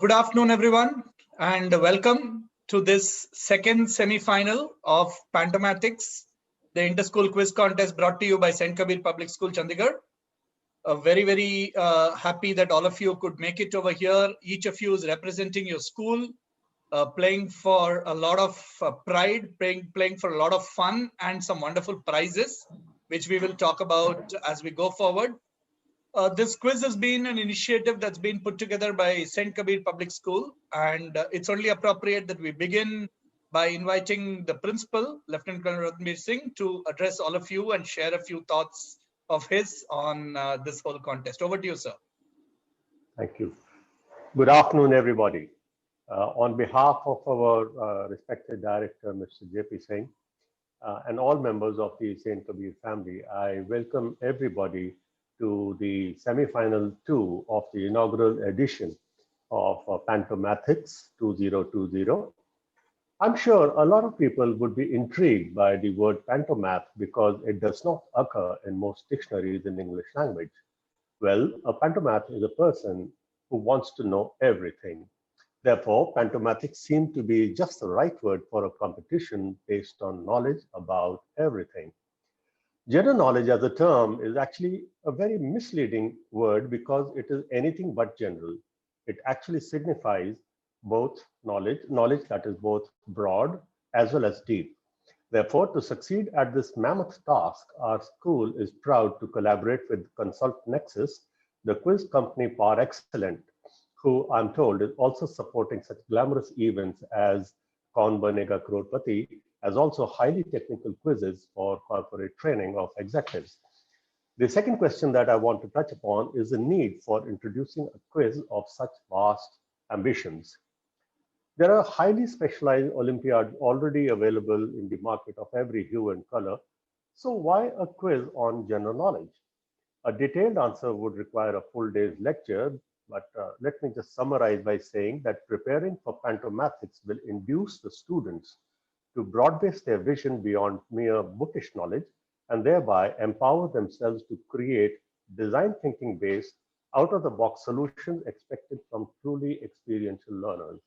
Good afternoon, everyone, and welcome to this second semi-final of Pantomatics, the inter-school quiz contest brought to you by St. Kabir Public School, Chandigarh. Very happy that all of you could make it over here. Each of you is representing your school, playing for a lot of pride, playing for a lot of fun and some wonderful prizes, which we will talk about as we go forward. This quiz has been an initiative that's been put together by St. Kabir Public School, and it's only appropriate that we begin by inviting the principal, Lieutenant Colonel Ranbir Singh, to address all of you and share a few thoughts of his on this whole contest. Over to you, sir. Thank you. Good afternoon, everybody. On behalf of our respected director, Mr. J.P. Singh, and all members of the St. Kabir family, I welcome everybody to the semi-final 2 of the inaugural edition of Pantomatics 2020. I'm sure a lot of people would be intrigued by the word pantomath because it does not occur in most dictionaries in English language. Well, a pantomath is a person who wants to know everything. Therefore, pantomatics seemed to be just the right word for a competition based on knowledge about everything. General knowledge as a term is actually a very misleading word because it is anything but general. It actually signifies both knowledge that is both broad as well as deep. Therefore, to succeed at this mammoth task, our school is proud to collaborate with Consult Nexus, the quiz company par excellent, who I'm told is also supporting such glamorous events as Kaun Banega Crorepati, as also highly technical quizzes for corporate training of executives. The second question that I want to touch upon is the need for introducing a quiz of such vast ambitions. There are highly specialized Olympiads already available in the market of every hue and color. So why a quiz on general knowledge? A detailed answer would require a full day's lecture, but let me just summarize by saying that preparing for pantomatics will induce the students to broad-base their vision beyond mere bookish knowledge and thereby empower themselves to create design thinking based out-of-the-box solutions expected from truly experiential learners.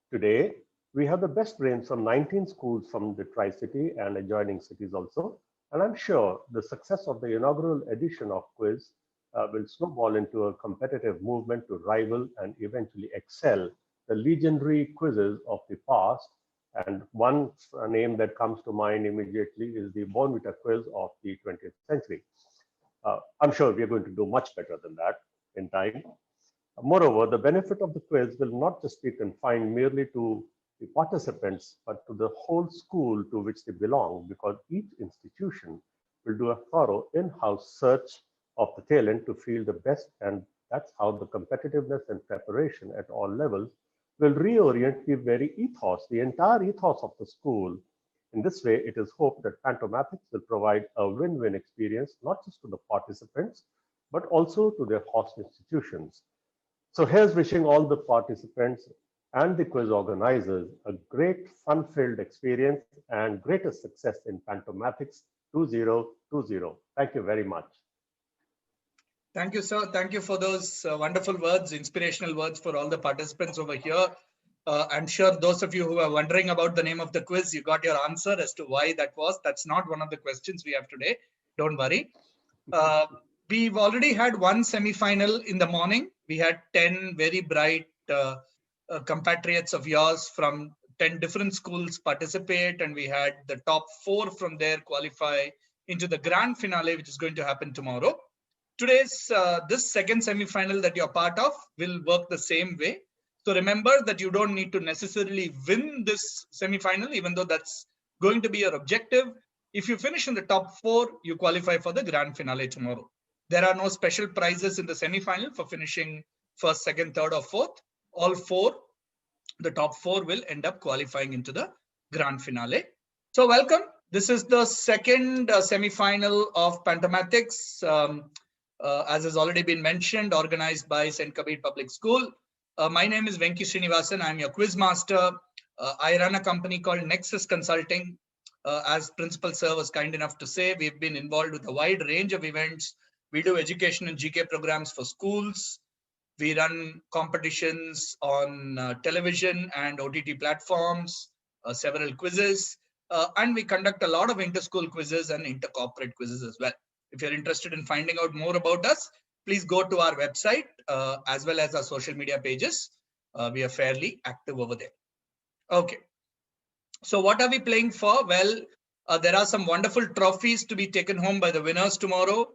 Today, we have the best brains from 19 schools from the Tri-City and adjoining cities also, and I'm sure the success of the inaugural edition of Quiz will snowball into a competitive movement to rival and eventually excel the legendary quizzes of the past. And one name that comes to mind immediately is the Bournvita quiz of the 20th century. I'm sure we're going to do much better than that in time. Moreover, the benefit of the quiz will not just be confined merely to the participants, but to the whole school to which they belong, because each institution will do a thorough in-house search of the talent to field the best, and that's how the competitiveness and preparation at all levels will reorient the very ethos, the entire ethos of the school. In this way, it is hoped that Pantomatics will provide a win-win experience, not just to the participants, but also to their host institutions. So here's wishing all the participants and the quiz organizers a great fun-filled experience and greatest success in Pantomatics 2020. Thank you very much. Thank you, sir. Thank you for those wonderful words, inspirational words for all the participants over here. I'm sure those of you who are wondering about the name of the quiz, you got your answer as to why that was. That's not one of the questions we have today. Don't worry. We've already had one semi-final in the morning. We had 10 very bright compatriots of yours from 10 different schools participate, and we had the top 4 from there qualify into the grand finale, which is going to happen tomorrow. Today's this second semi-final that you're part of will work the same way. So remember that you don't need to necessarily win this semi-final, even though that's going to be your objective. If you finish in the top 4, you qualify for the grand finale tomorrow. There are no special prizes in the semi-final for finishing first, second, third, or fourth. All 4, the top 4 will end up qualifying into the grand finale. So welcome. This is the second semi-final of Pantomatics. As has already been mentioned, organized by St. Kabir Public School. My name is Venki Srinivasan. I'm your quiz master. I run a company called Nexus Consulting. As Principal Sir was kind enough to say, we've been involved with a wide range of events. We do education and GK programs for schools. We run competitions on television and OTT platforms, several quizzes, and we conduct a lot of inter-school quizzes and inter-corporate quizzes as well. If you're interested in finding out more about us, please go to our website as well as our social media pages. We are fairly active over there. Okay. So what are we playing for? Well, there are some wonderful trophies to be taken home by the winners tomorrow.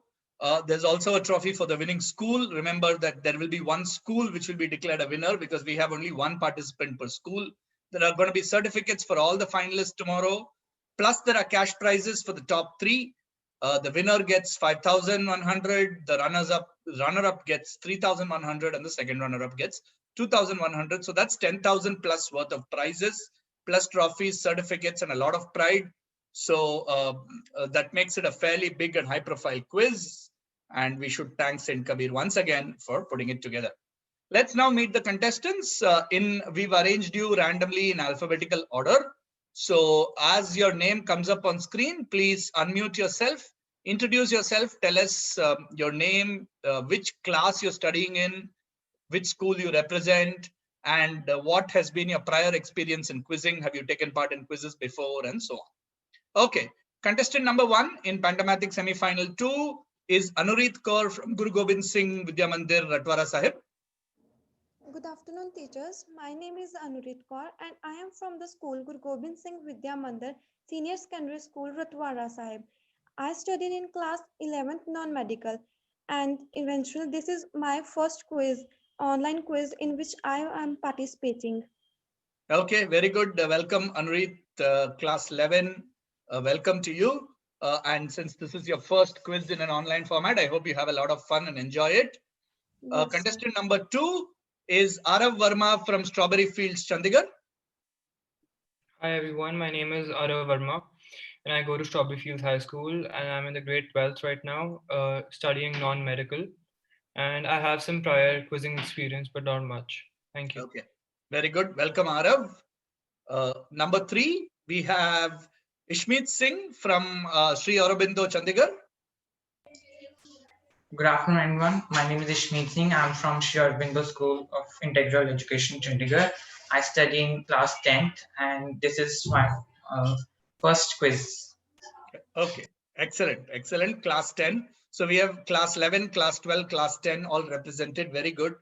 There's also a trophy for the winning school. Remember that there will be one school which will be declared a winner because we have only one participant per school. There are going to be certificates for all the finalists tomorrow. Plus, there are cash prizes for the top three. The winner gets 5,100. The runner-up gets 3,100, and the second runner-up gets 2,100. So that's 10,000 plus worth of prizes, plus trophies, certificates, and a lot of pride. So that makes it a fairly big and high-profile quiz. And we should thank St. Kabir once again for putting it together. Let's now meet the contestants. We've arranged you randomly in alphabetical order. So as your name comes up on screen, please unmute yourself, introduce yourself, tell us your name, which class you're studying in, which school you represent, and what has been your prior experience in quizzing. Have you taken part in quizzes before, and so on. Okay, contestant number 1 in Pantamatic semi-final 2 is Anurit Kaur from Guru Gobind Singh Vidya Mandir, Ratwara Sahib. Good afternoon, teachers. My name is Anurit Kaur and I am from the school Guru Gobind Singh Vidya Mandir Senior Secondary School, Ratwara Sahib. I studied in class 11th non-medical, and eventually this is my first quiz, online quiz in which I am participating. Okay, very good. Welcome, Anurit, class 11. Welcome to you. And since this is your first quiz in an online format, I hope you have a lot of fun and enjoy it. Yes, Contestant number 2 is Arav Verma from Strawberry Fields, Chandigarh. Hi everyone, my name is Arav Verma and I go to Strawberry Fields High School and I'm in the grade 12th right now, studying non-medical, and I have some prior quizzing experience but not much. Thank you. Okay, very good. Welcome, Arav. Number 3, we have Ishmeet Singh from Sri Aurobindo, Chandigarh. Good afternoon, everyone. My name is Ishmeet Singh. I'm from Sri Aurobindo School of Integral Education, Chandigarh. I study in class 10th, and this is my first quiz. Okay, excellent, excellent. Class 10. So we have class 11, class 12, class 10 all represented. Very good.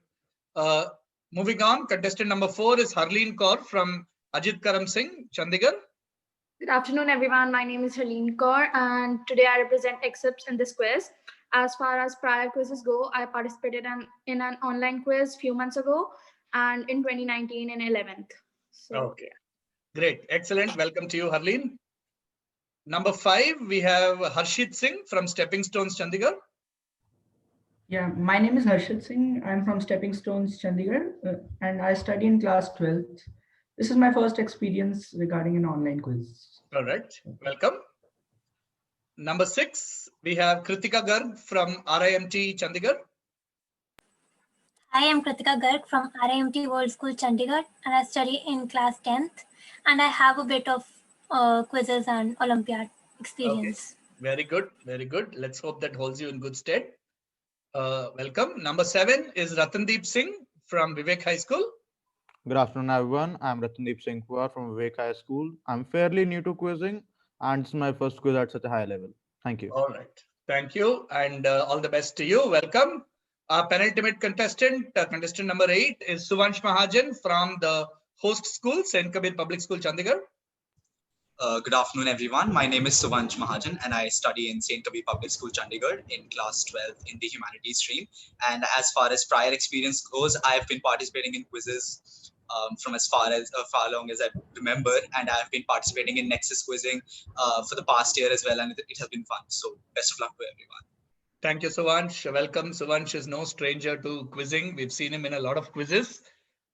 Moving on, contestant number 4 is Harleen Kaur from Ajit Karam Singh, Chandigarh. Good afternoon, everyone. My name is Harleen Kaur, and today I represent EXIPS in this quiz. As far as prior quizzes go, I participated in an online quiz a few months ago, and in 2019 in 11th. So, okay, great, excellent. Welcome to you, Harleen. Number 5, we have Harshit Singh from Stepping Stones, Chandigarh. Yeah, my name is Harshit Singh. I'm from Stepping Stones, Chandigarh, and I study in class 12th. This is my first experience regarding an online quiz. All right, welcome. Number 6, we have Kritika Garg from RIMT, Chandigarh. I am Kritika Garg from RIMT World School, Chandigarh, and I study in class 10th, and I have a bit of quizzes and Olympiad experience. Okay. Very good, very good. Let's hope that holds you in good stead. Welcome. Number 7 is Ratandeep Singh from Vivek High School. Good afternoon, everyone. I'm Ratandeep Singh Pawar from Vivek High School. I'm fairly new to quizzing, and it's my first quiz at such a high level. Thank you. All right. Thank you, and all the best to you. Welcome. Our penultimate contestant, contestant number 8, is Suvansh Mahajan from the host school, St. Kabir Public School, Chandigarh. Good afternoon, everyone. My name is Suvansh Mahajan, and I study in St. Kabir Public School, Chandigarh, in class 12 in the humanities stream. And as far as prior experience goes, I've been participating in quizzes from as far long as I remember, and I've been participating in Nexus quizzing for the past year as well, and it has been fun. So best of luck to everyone. Thank you, Suvansh. Welcome. Suvansh is no stranger to quizzing. We've seen him in a lot of quizzes,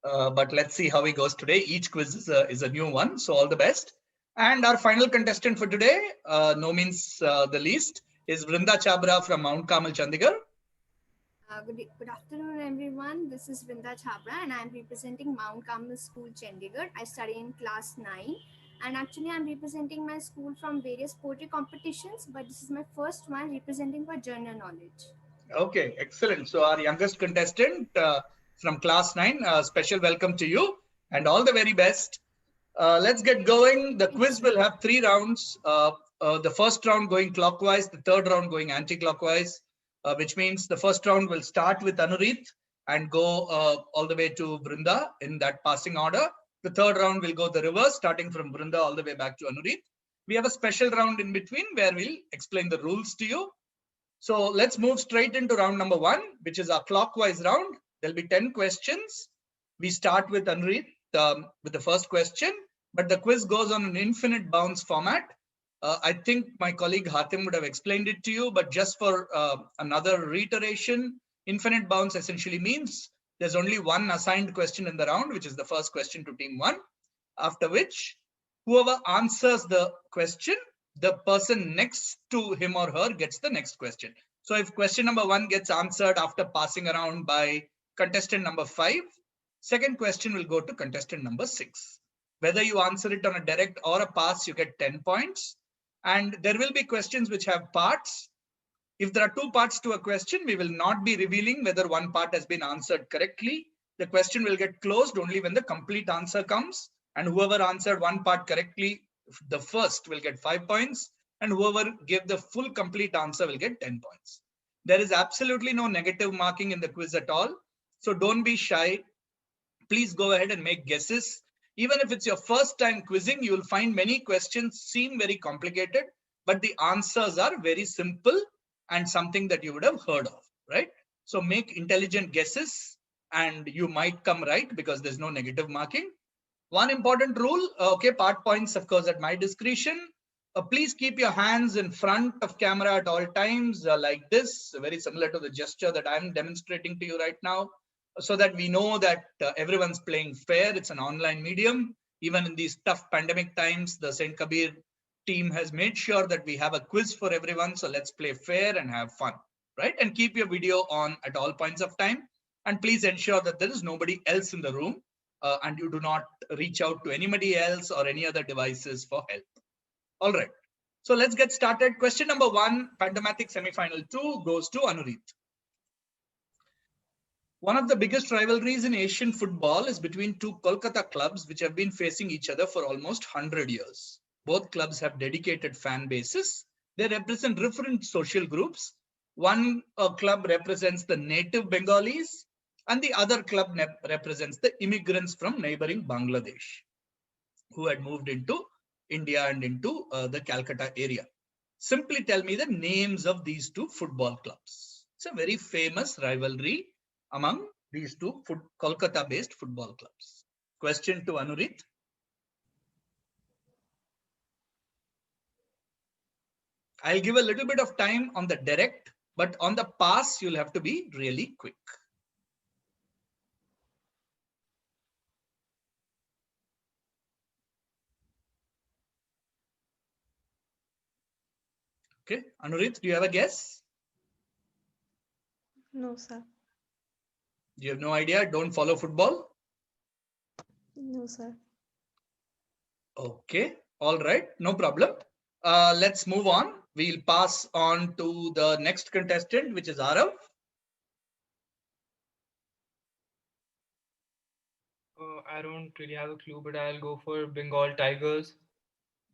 but let's see how he goes today. Each quiz is a new one, so all the best. And our final contestant for today, no means the least, is Vrinda Chabra from Mount Carmel, Chandigarh. Good afternoon, everyone. This is Vrinda Chabra, and I'm representing Mount Carmel School, Chandigarh. I study in class 9, and actually I'm representing my school from various poetry competitions, but this is my first one representing for general knowledge. Okay, excellent. So our youngest contestant, from class 9. Special welcome to you and all the very best. Let's get going. The quiz will have 3 rounds. The first round going clockwise, the third round going anti-clockwise, which means the first round will start with Anurit and go all the way to Brinda in that passing order. The third round will go the reverse, starting from Brinda all the way back to Anurit. We have a special round in between where we'll explain the rules to you. So let's move straight into round number 1, which is our clockwise round. There'll be 10 questions. We start with Anurit with the first question, but the quiz goes on an infinite bounce format. I think my colleague Hatim would have explained it to you, but just for another reiteration, infinite bounce essentially means there's only one assigned question in the round, which is the first question to team 1, after which whoever answers the question, the person next to him or her gets the next question. So if question number 1 gets answered after passing around by contestant number 5, second question will go to contestant number 6. Whether you answer it on a direct or a pass, you get 10 points. And there will be questions which have parts. If there are 2 parts to a question, we will not be revealing whether one part has been answered correctly. The question will get closed only when the complete answer comes. And whoever answered one part correctly, the first will get 5 points. And whoever gave the full complete answer will get 10 points. There is absolutely no negative marking in the quiz at all. So don't be shy. Please go ahead and make guesses. Even if it's your first time quizzing, you will find many questions seem very complicated, but the answers are very simple and something that you would have heard of, right? So make intelligent guesses and you might come right because there's no negative marking. One important rule, okay, part points, of course, at my discretion. Please keep your hands in front of camera at all times like this, very similar to the gesture that I'm demonstrating to you right now, so that we know that everyone's playing fair. It's an online medium. Even in these tough pandemic times, the St. Kabir team has made sure that we have a quiz for everyone. So let's play fair and have fun, right? And keep your video on at all points of time. And please ensure that there is nobody else in the room and you do not reach out to anybody else or any other devices for help. All right. So let's get started. Question number 1, Pandamatic semifinal 2 goes to Anurit. One of the biggest rivalries in Asian football is between 2 Kolkata clubs which have been facing each other for almost 100 years. Both clubs have dedicated fan bases. They represent different social groups. One club represents the native Bengalis and the other club represents the immigrants from neighboring Bangladesh who had moved into India and into the Calcutta area. Simply tell me the names of these 2 football clubs. It's a very famous rivalry among these 2 Kolkata-based football clubs. Question to Anurit. I'll give a little bit of time on the direct, but on the pass, you'll have to be really quick. Okay, Anurit, do you have a guess? No, sir. You have no idea? Don't follow football? No, sir. Okay, all right, no problem. Let's move on. We'll pass on to the next contestant, which is Arav. I don't really have a clue, but I'll go for Bengal Tigers.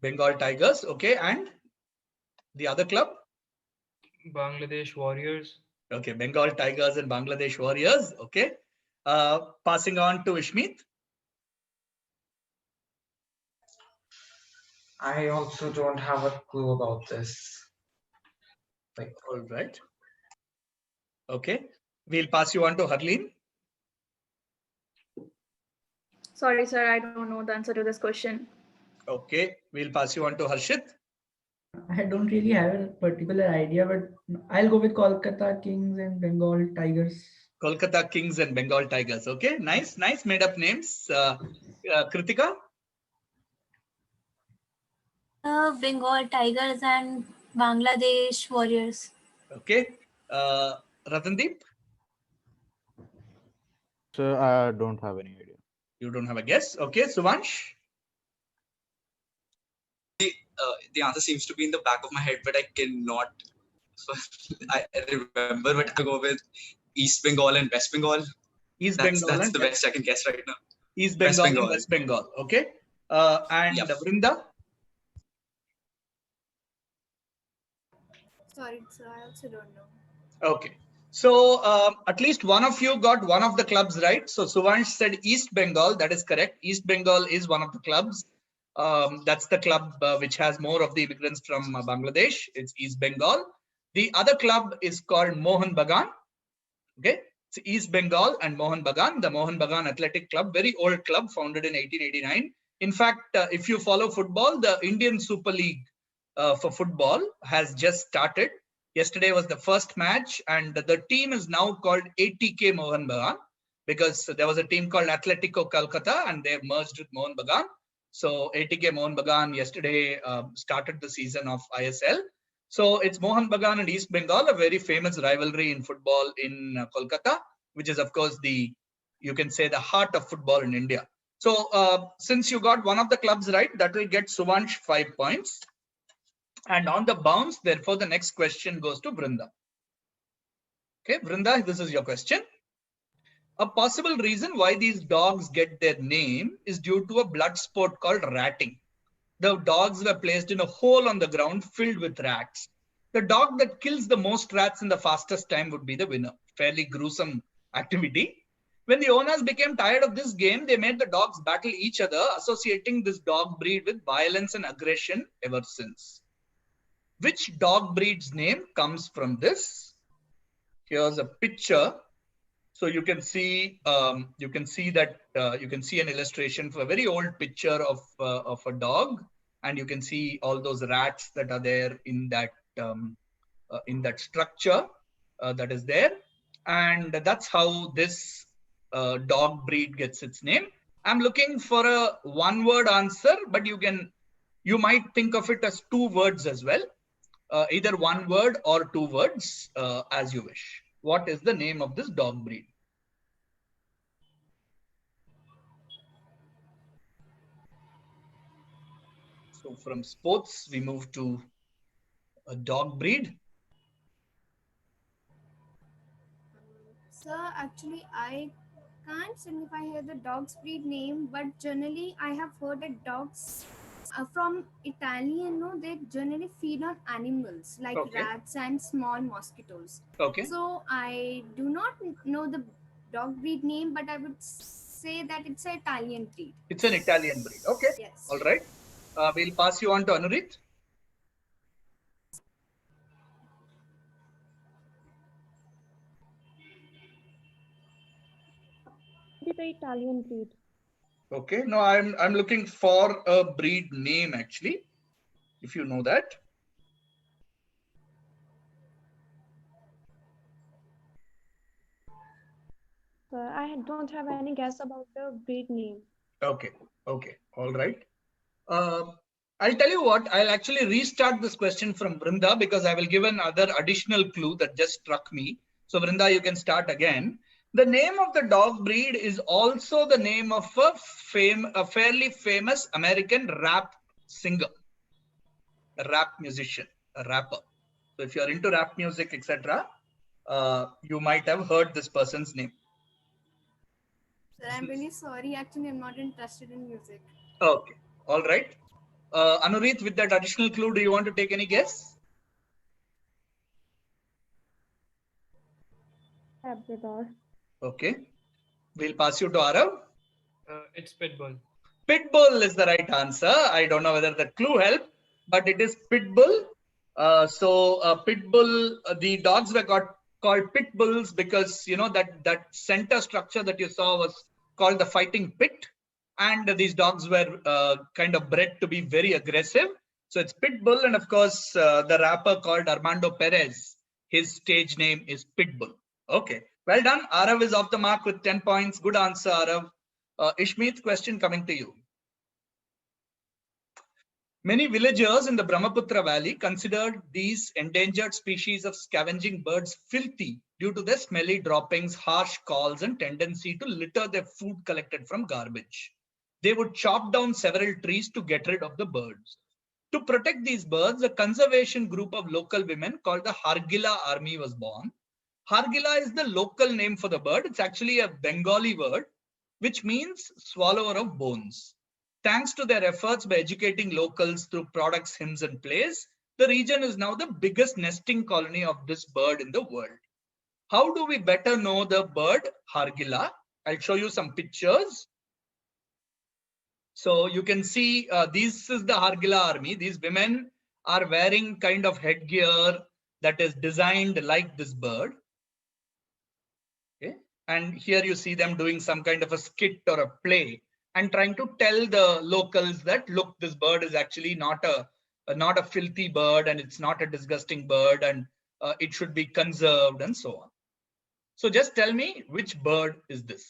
Bengal Tigers, okay, and the other club? Bangladesh Warriors. Okay, Bengal Tigers and Bangladesh Warriors, okay. Passing on to Ishmeet. I also don't have a clue about this. All right. Okay, we'll pass you on to Harleen. Sorry, sir, I don't know the answer to this question. Okay, we'll pass you on to Harshit. I don't really have a particular idea, but I'll go with Kolkata Kings and Bengal Tigers. Kolkata Kings and Bengal Tigers. Okay, nice made up names. Kritika? Bengal Tigers and Bangladesh Warriors. Okay. Ratandeep? So I don't have any idea. You don't have a guess? Okay, Suvansh? The answer seems to be in the back of my head, but I cannot. I remember, but I go with East Bengal and West Bengal. East That's Bengal and the best I can guess right now. East West Bengal and Bengal. West Bengal. Okay. And Yep. Vrinda? Sorry, sir, I also don't know. Okay. So at least one of you got one of the clubs right. So Suvansh said East Bengal. That is correct. East Bengal is one of the clubs. That's the club which has more of the immigrants from Bangladesh. It's East Bengal. The other club is called Mohun Bagan. Okay. It's East Bengal and Mohun Bagan. The Mohun Bagan Athletic Club, very old club, founded in 1889. In fact, if you follow football, the Indian Super League for football has just started. Yesterday was the first match, and the team is now called ATK Mohun Bagan because there was a team called Atletico Calcutta and they merged with Mohun Bagan. So ATK Mohun Bagan yesterday started the season of ISL. So it's Mohun Bagan and East Bengal, a very famous rivalry in football in Kolkata, which is of course you can say the heart of football in India. So since you got one of the clubs right, that will get Suvansh 5 points. And on the bounce, therefore, the next question goes to Vrinda. Okay, Vrinda, this is your question. A possible reason why these dogs get their name is due to a blood sport called ratting. The dogs were placed in a hole on the ground filled with rats. The dog that kills the most rats in the fastest time would be the winner. Fairly gruesome activity. When the owners became tired of this game, they made the dogs battle each other, associating this dog breed with violence and aggression ever since. Which dog breed's name comes from this? Here's a picture. So you can see an illustration for a very old picture of a dog, and you can see all those rats that are there in that structure that is there, and that's how this dog breed gets its name. I'm looking for a one-word answer, but you might think of it as 2 words as well. Either 1 word or 2 words as you wish. What is the name of this dog breed? So from sports, we move to a dog breed. Sir, actually, I can't signify here the dog's breed name, but generally I have heard that dogs from Italian, no, they generally feed on animals like rats and small mosquitoes. Okay. So I do not know the dog breed name, but I would say that it's an Italian breed. It's an Italian breed. Okay. Yes. All right. We'll pass you on to Anurit. The Italian breed. Okay. No, I'm looking for a breed name actually, if you know that. I don't have any guess about the breed name. Okay. Okay. All right. I'll tell you what, I'll actually restart this question from Vrinda because I will give another additional clue that just struck me. So Vrinda, you can start again. The name of the dog breed is also the name of a fairly famous American rap singer, a rap musician, a rapper. So if you're into rap music, etc., you might have heard this person's name. Sir, I'm really sorry. Actually, I'm not interested in music. Okay. All right. Anurit, with that additional clue, do you want to take any guess? Labrador. Okay. We'll pass you to Arav. It's Pitbull. Pitbull is the right answer. I don't know whether the clue helped, but it is Pitbull. Pitbull, the dogs were called Pitbulls because, you know, that center structure that you saw was called the fighting pit. And these dogs were kind of bred to be very aggressive. So it's Pitbull. And of course, the rapper called Armando Perez, his stage name is Pitbull. Okay. Well done. Arav is off the mark with 10 points. Good answer, Arav. Ishmeet, question coming to you. Many villagers in the Brahmaputra Valley considered these endangered species of scavenging birds filthy due to their smelly droppings, harsh calls, and tendency to litter their food collected from garbage. They would chop down several trees to get rid of the birds. To protect these birds, a conservation group of local women called the Hargila Army was born. Hargila is the local name for the bird. It's actually a Bengali word, which means swallower of bones. Thanks to their efforts by educating locals through products, hymns, and plays, the region is now the biggest nesting colony of this bird in the world. How do we better know the bird Hargila? I'll show you some pictures. So you can see this is the Hargila army. These women are wearing kind of headgear that is designed like this bird. Okay. And here you see them doing some kind of a skit or a play and trying to tell the locals that, look, this bird is actually not a filthy bird, and it's not a disgusting bird, and it should be conserved and so on. So just tell me, which bird is this?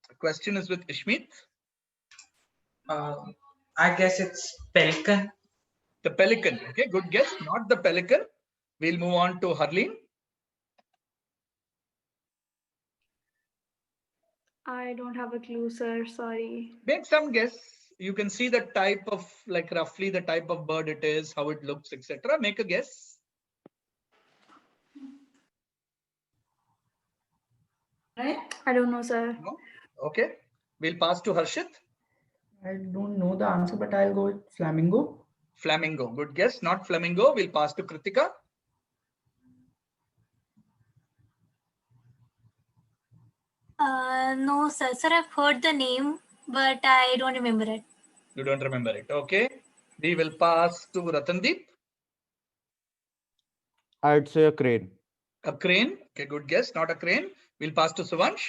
The question is with Ishmeet. I guess it's pelican. The pelican. Okay, good guess. Not the pelican. We'll move on to Harleen. I don't have a clue, sir. Sorry. Make some guess. You can see the type of, like roughly the type of bird it is, how it looks, etc. Make a guess. I don't know, sir. No? Okay. We'll pass to Harshit. I don't know the answer, but I'll go with flamingo. Flamingo. Good guess. Not flamingo. We'll pass to Kritika. No, sir. Sir, I've heard the name, but I don't remember it. You don't remember it. Okay. We will pass to Ratandeep. I'd say a crane. A crane. Okay, good guess. Not a crane. We'll pass to Suvansh.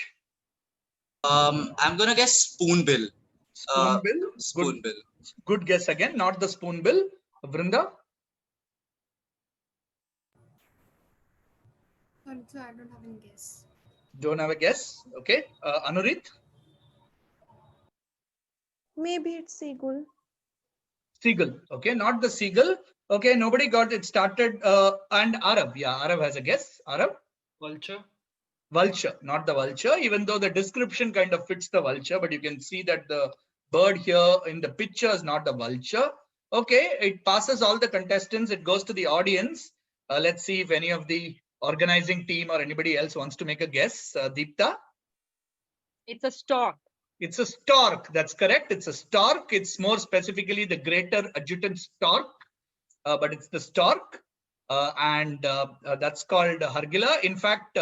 I'm gonna guess spoonbill. Spoonbill. Spoonbill. Good guess again. Not the spoonbill. Vrinda. Sorry, sir, I don't have any guess. Don't have a guess. Okay. Anurit. Maybe it's seagull. Seagull. Okay, not the seagull. Okay, nobody got it started. And Arab. Yeah, Arab has a guess. Arab. Vulture. Vulture, not the vulture, even though the description kind of fits the vulture, but you can see that the bird here in the picture is not the vulture. Okay, it passes all the contestants. It goes to the audience. Let's see if any of the organizing team or anybody else wants to make a guess. Deepta? It's a stork. It's a stork. That's correct. It's a stork. It's more specifically the greater adjutant stork, but it's the stork. And that's called Hargila. In fact,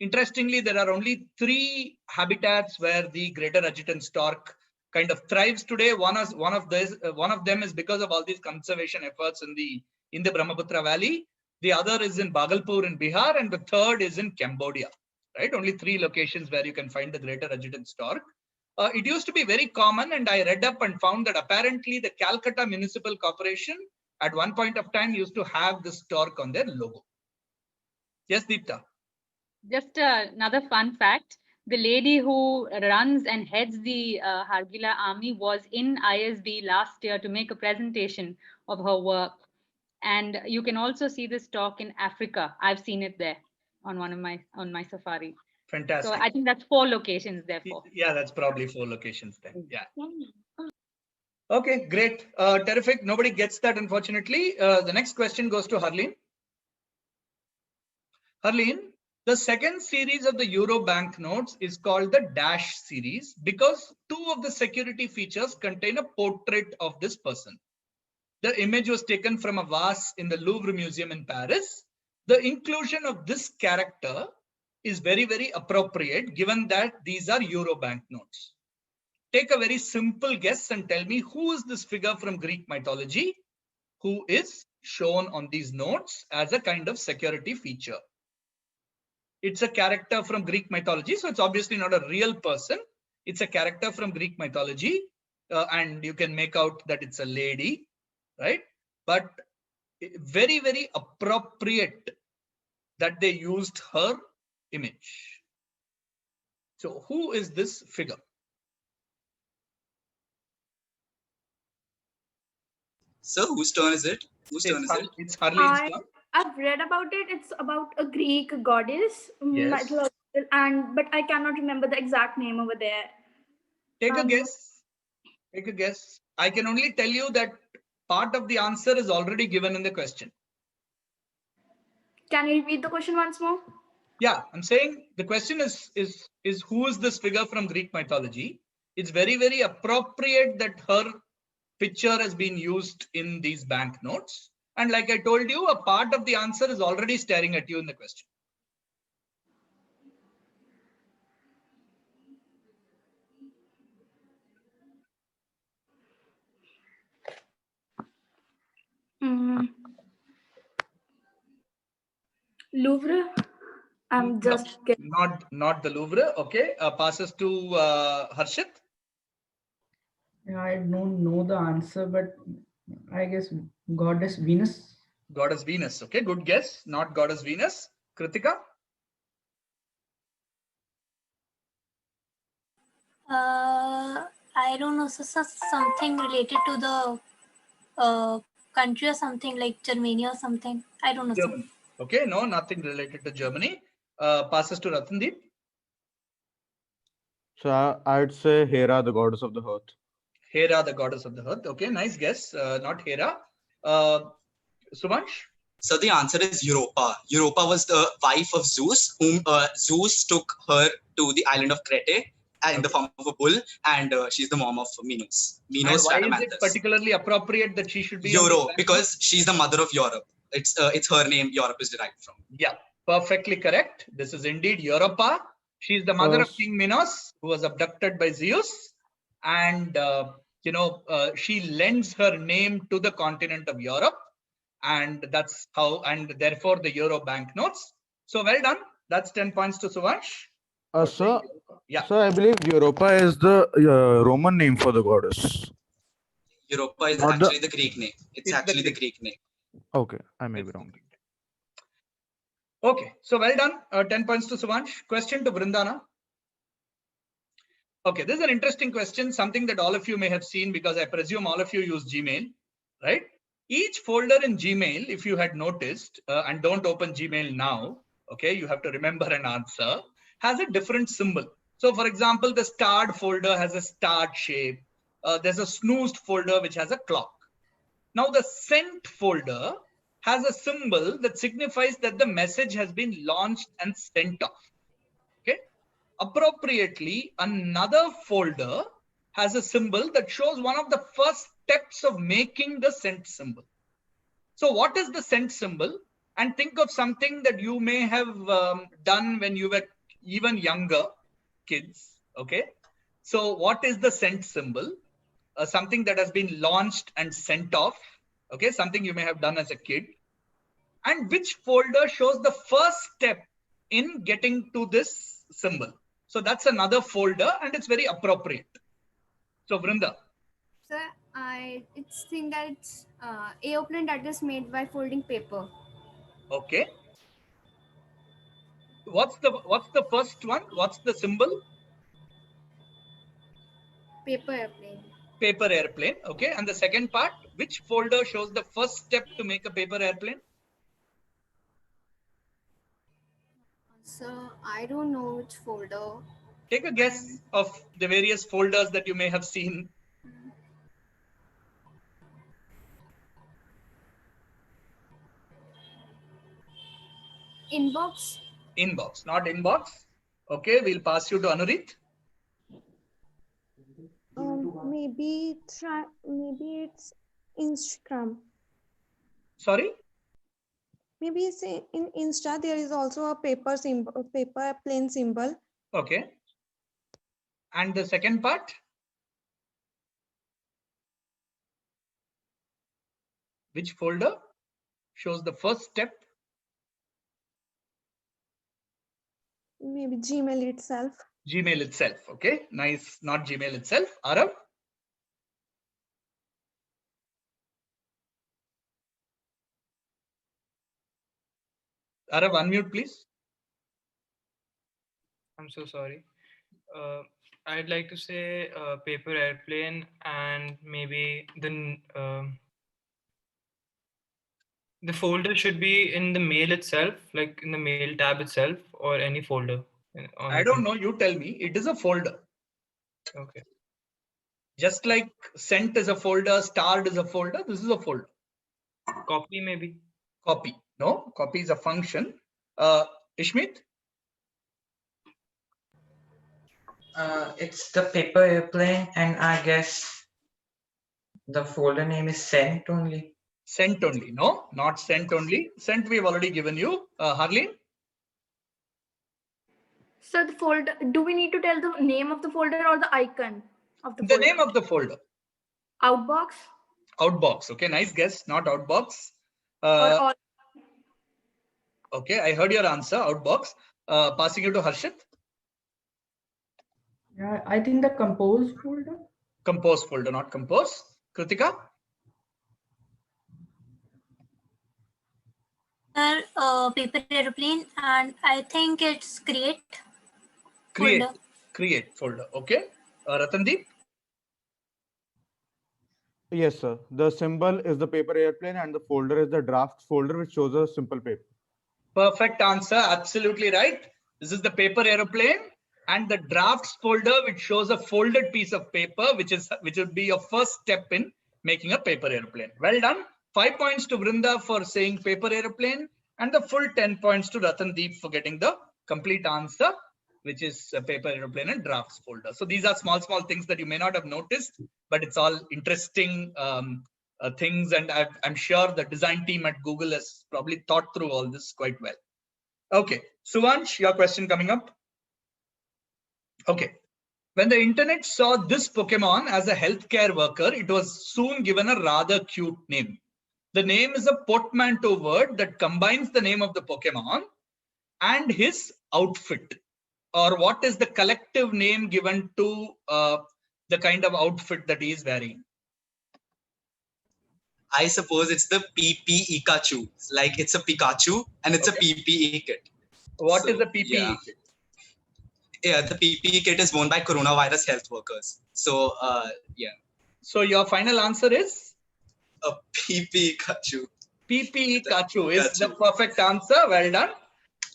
interestingly, there are only 3 habitats where the greater adjutant stork kind of thrives today. One of them is because of all these conservation efforts in the Brahmaputra Valley. The other is in Bhagalpur in Bihar, and the third is in Cambodia. Right, only 3 locations where you can find the greater adjutant stork. It used to be very common, and I read up and found that apparently the Calcutta Municipal Corporation at one point of time used to have the stork on their logo. Yes, Deepta. Just another fun fact. The lady who runs and heads the Hargila army was in ISB last year to make a presentation of her work. And you can also see this stork in Africa. I've seen it there on my safari. Fantastic. So I think that's 4 locations therefore. Yeah, that's probably 4 locations then. Yeah. Okay, great. Terrific. Nobody gets that, unfortunately. The next question goes to Harleen. Harleen, the second series of the Euro banknotes is called the Dash series because 2 of the security features contain a portrait of this person. The image was taken from a vase in the Louvre Museum in Paris. The inclusion of this character is very, very appropriate given that these are Euro banknotes. Take a very simple guess and tell me who is this figure from Greek mythology who is shown on these notes as a kind of security feature. It's a character from Greek mythology, so it's obviously not a real person. It's a character from Greek mythology, and you can make out that it's a lady, right? But very, very appropriate that they used her image. So who is this figure? So whose turn is it? Whose turn is it? It's Harleen's turn. I've read about it. It's about a Greek goddess, Yes. but I cannot remember the exact name over there. Take a guess. Take a guess. I can only tell you that part of the answer is already given in the question. Can you repeat the question once more? Yeah, I'm saying the question is who is this figure from Greek mythology? It's very, very appropriate that her picture has been used in these banknotes. And like I told you, a part of the answer is already staring at you in the question. Louvre. I'm just getting. Not the Louvre. Okay, passes to Harshit. I don't know the answer, but I guess goddess Venus. Goddess Venus. Okay, good guess. Not goddess Venus. Kritika. I don't know. So something related to the country or something like Germany or something. I don't know. Germany. Okay, no, nothing related to Germany. Passes to Ratandeep. So I'd say Hera, the goddess of the hearth. Hera, the goddess of the hearth. Okay, nice guess. Not Hera. Suvansh? So the answer is Europa. Europa was the wife of Zeus, whom Zeus took her to the island of Crete in the form of a bull, and she's the mom of Minos. Minos Why is it Rhadamanthus. particularly appropriate that she should be Euro, because she's the mother of Europe. It's her name. Europe is derived from. Yeah, perfectly correct. This is indeed Europa. She's the mother of King Minos, who was abducted by Zeus, and she lends her name to the continent of Europe, and that's how. And therefore, the Euro banknotes. So well done. That's 10 points to Suvansh. So, Yeah. So I believe Europa is the Roman name for the goddess. Europa is Not actually the Greek name. It's actually the Greek name. Okay, I may be wrong. Okay, so well done. 10 points to Suvansh. Question to Vrindana. Okay, this is an interesting question, something that all of you may have seen because I presume all of you use Gmail, right? Each folder in Gmail, if you had noticed, and don't open Gmail now, okay, you have to remember an answer, has a different symbol. So for example, the starred folder has a starred shape. There's a snoozed folder which has a clock. Now the sent folder has a symbol that signifies that the message has been launched and sent off. Okay. Appropriately, another folder has a symbol that shows one of the first steps of making the sent symbol. So what is the sent symbol? And think of something that you may have done when you were even younger kids. Okay. So what is the sent symbol? Something that has been launched and sent off. Okay. Something you may have done as a kid. And which folder shows the first step in getting to this symbol? So that's another folder and it's very appropriate. So Vrinda. Sir, it's think that it's airplane that is made by folding paper. Okay. What's the first one? What's the symbol? Paper airplane. Paper airplane. Okay. And the second part, which folder shows the first step to make a paper airplane? So I don't know which folder. Take a guess of the various folders that you may have seen. Inbox. Inbox, not inbox. Okay, we'll pass you to Anurit. Maybe it's Instagram. Sorry? Maybe it's in Insta. There is also a paper symbol, paper plane symbol. Okay. And the second part? Which folder shows the first step? Maybe Gmail itself. Gmail itself. Okay, nice. Not Gmail itself. Arav? Arav, unmute, please. I'm so sorry. I'd like to say paper airplane and maybe the folder should be in the mail itself, like in the mail tab itself, or any folder. I don't know. You tell me. It is a folder. Okay. Just like sent is a folder, starred is a folder. This is a folder. Copy maybe. Copy. No, copy is a function. Ishmeet? It's the paper airplane, and I guess the folder name is sent only. Sent only. No, not sent only. Sent we've already given you. Harleen? So the folder, do we need to tell the name of the folder or the icon of the The folder? name of the folder. Outbox? Outbox. Okay, nice guess. Not Outbox. Or all? Okay, I heard your answer. Outbox. Passing you to Harshit. Yeah, I think the compose folder. Compose folder, not compose. Kritika? Paper airplane, and I think it's create. Create. Folder. Create folder. Okay. Ratandeep? Yes, sir. The symbol is the paper airplane and the folder is the drafts folder, which shows a simple paper. Perfect answer. Absolutely right. This is the paper aeroplane and the drafts folder, which shows a folded piece of paper, which would be your first step in making a paper airplane. Well done. 5 points to Vrinda for saying paper airplane and the full 10 points to Ratandeep for getting the complete answer, which is a paper airplane and drafts folder. So these are small things that you may not have noticed, but it's all interesting things. And I'm sure the design team at Google has probably thought through all this quite well. Okay, Suvansh, your question coming up. Okay, when the internet saw this Pokemon as a healthcare worker, it was soon given a rather cute name. The name is a portmanteau word that combines the name of the Pokemon and his outfit. Or what is the collective name given to the kind of outfit that he is wearing? I suppose it's the PP Pikachu. Like it's a Pikachu and it's a PPE kit. What is the PPE kit? Yeah, the PPE kit is worn by coronavirus health workers. So yeah. So your final answer is? A PPE Pikachu. PPE Pikachu is the perfect answer. Well done.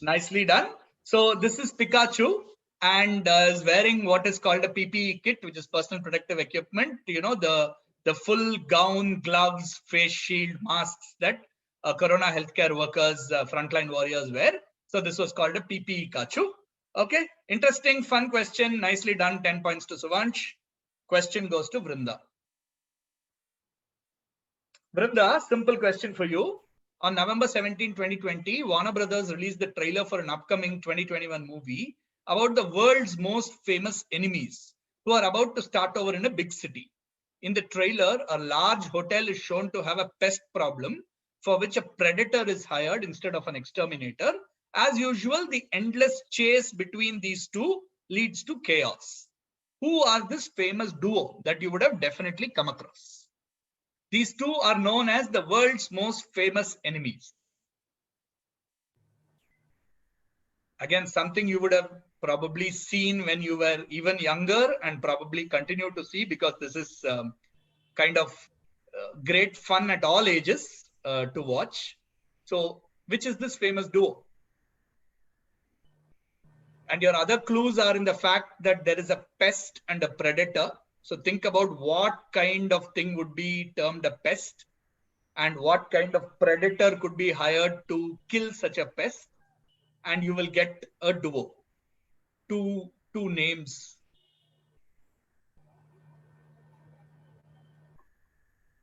Nicely done. So this is Pikachu and is wearing what is called a PPE kit, which is personal protective equipment. You know, the full gown, gloves, face shield, masks that corona healthcare workers, frontline warriors wear. So this was called a PPE Pikachu. Okay, interesting, fun question. Nicely done. 10 points to Suvansh. Question goes to Vrinda. Vrinda, simple question for you. On November 17, 2020, Warner Brothers released the trailer for an upcoming 2021 movie about the world's most famous enemies who are about to start over in a big city. In the trailer, a large hotel is shown to have a pest problem for which a predator is hired instead of an exterminator. As usual, the endless chase between these two leads to chaos. Who are this famous duo that you would have definitely come across? These two are known as the world's most famous enemies. Again, something you would have probably seen when you were even younger and probably continue to see because this is kind of great fun at all ages to watch. So, which is this famous duo? And your other clues are in the fact that there is a pest and a predator. So think about what kind of thing would be termed a pest and what kind of predator could be hired to kill such a pest. And you will get a duo. Two names.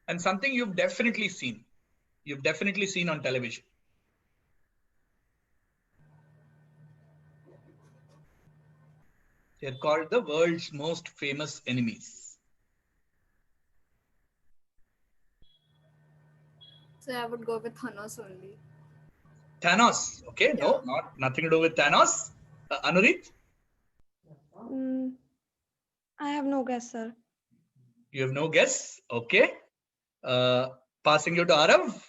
And something you've definitely seen. You've definitely seen on television. They're called the world's most famous enemies. So I would go with Thanos only. Thanos. Okay, yeah. No, nothing to do with Thanos. Anurit? I have no guess, sir. You have no guess? Okay. Passing you to Arav.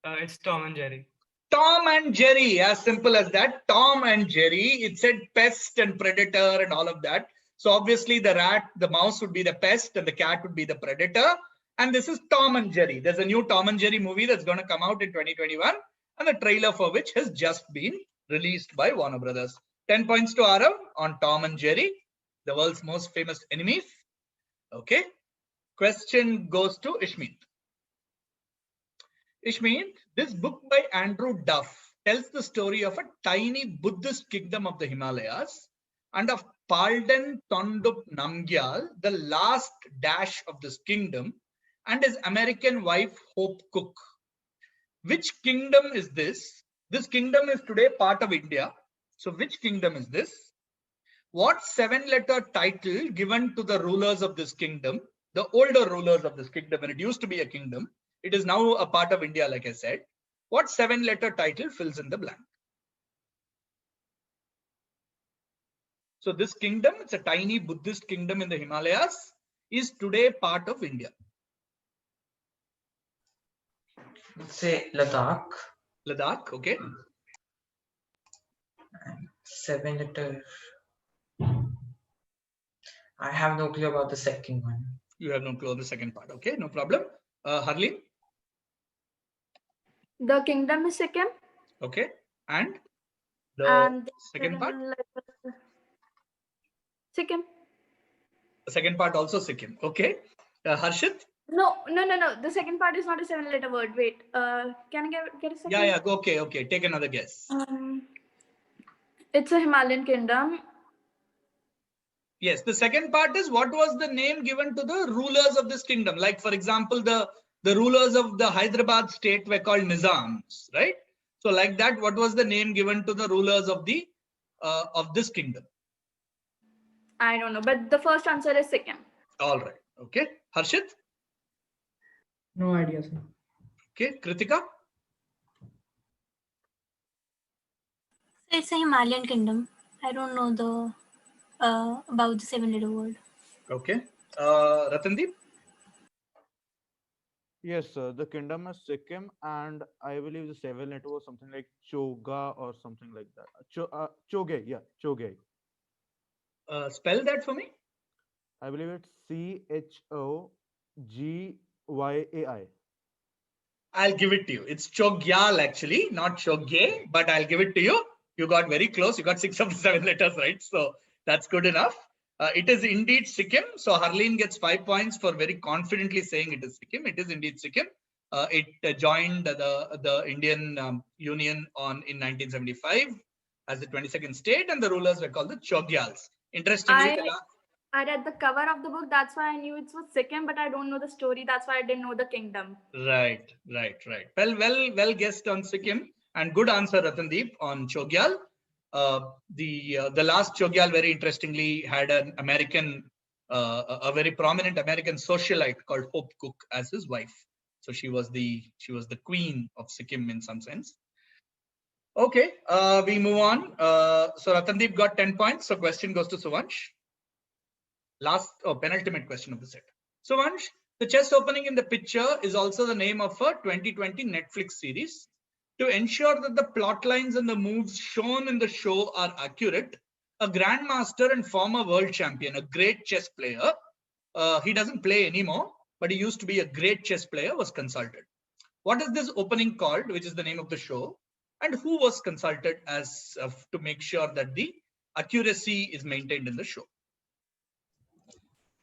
It's Tom and Jerry. Tom and Jerry, as simple as that. Tom and Jerry. It said pest and predator and all of that. So obviously the mouse would be the pest and the cat would be the predator. And this is Tom and Jerry. There's a new Tom and Jerry movie that's going to come out in 2021 and the trailer for which has just been released by Warner Brothers. 10 points to Arav on Tom and Jerry, the world's most famous enemies. Okay. Question goes to Ishmeet. Ishmeet, this book by Andrew Duff tells the story of a tiny Buddhist kingdom of the Himalayas and of Palden Tondup Namgyal, the last dash of this kingdom, and his American wife Hope Cook. Which kingdom is this? This kingdom is today part of India. So which kingdom is this? What 7-letter title given to the rulers of this kingdom, the older rulers of this kingdom, when it used to be a kingdom, it is now a part of India, like I said. What 7-letter title fills in the blank? So this kingdom, it's a tiny Buddhist kingdom in the Himalayas, is today part of India. Let's say Ladakh. Ladakh, okay. 7-letter. I have no clue about the second one. You have no clue of the second part. Okay, no problem. Harleen? The kingdom is Sikkim. Okay. And the second part? Sikkim. The second part also Sikkim. Okay. Harshit? No. The second part is not a 7-letter word. Wait. Can I get a second? Yeah. Okay. Take another guess. It's a Himalayan kingdom. Yes. The second part is what was the name given to the rulers of this kingdom? Like, for example, the rulers of the Hyderabad state were called Nizams, right? So like that, what was the name given to the rulers of the of this kingdom? I don't know, but the first answer is Sikkim. All right. Okay. Harshit? No idea, sir. Okay. Kritika? It's a Himalayan kingdom. I don't know the about the 7-letter word. Okay. Ratandeep? Yes, sir. The kingdom is Sikkim, and I believe the 7-letter was something like Choga or something like that. Choge, yeah, Choge. Spell that for me. I believe it's CHOGYAI. I'll give it to you. It's Chogyal actually, not Choge, but I'll give it to you. You got very close. You got 6 of the 7 letters right. So that's good enough. It is indeed Sikkim. So Harleen gets 5 points for very confidently saying it is Sikkim. It is indeed Sikkim. It joined the Indian Union in 1975 as the 22nd state, and the rulers were called the Chogyals. Interestingly, I read the cover of the book. That's why I knew it was Sikkim, but I don't know the story. That's why I didn't know the kingdom. Right. Well guessed on Sikkim, and good answer, Ratandeep, on Chogyal. The last Chogyal, very interestingly, had an American, a very prominent American socialite called Hope Cook as his wife. So she was the queen of Sikkim in some sense. Okay, we move on. So Ratandeep got 10 points. So question goes to Suvansh. Penultimate question of the set. Suvansh, the chess opening in the picture is also the name of a 2020 Netflix series. To ensure that the plot lines and the moves shown in the show are accurate, a grandmaster and former world champion, a great chess player, he doesn't play anymore, but he used to be a great chess player, was consulted. What is this opening called, which is the name of the show, and who was consulted as to make sure that the accuracy is maintained in the show?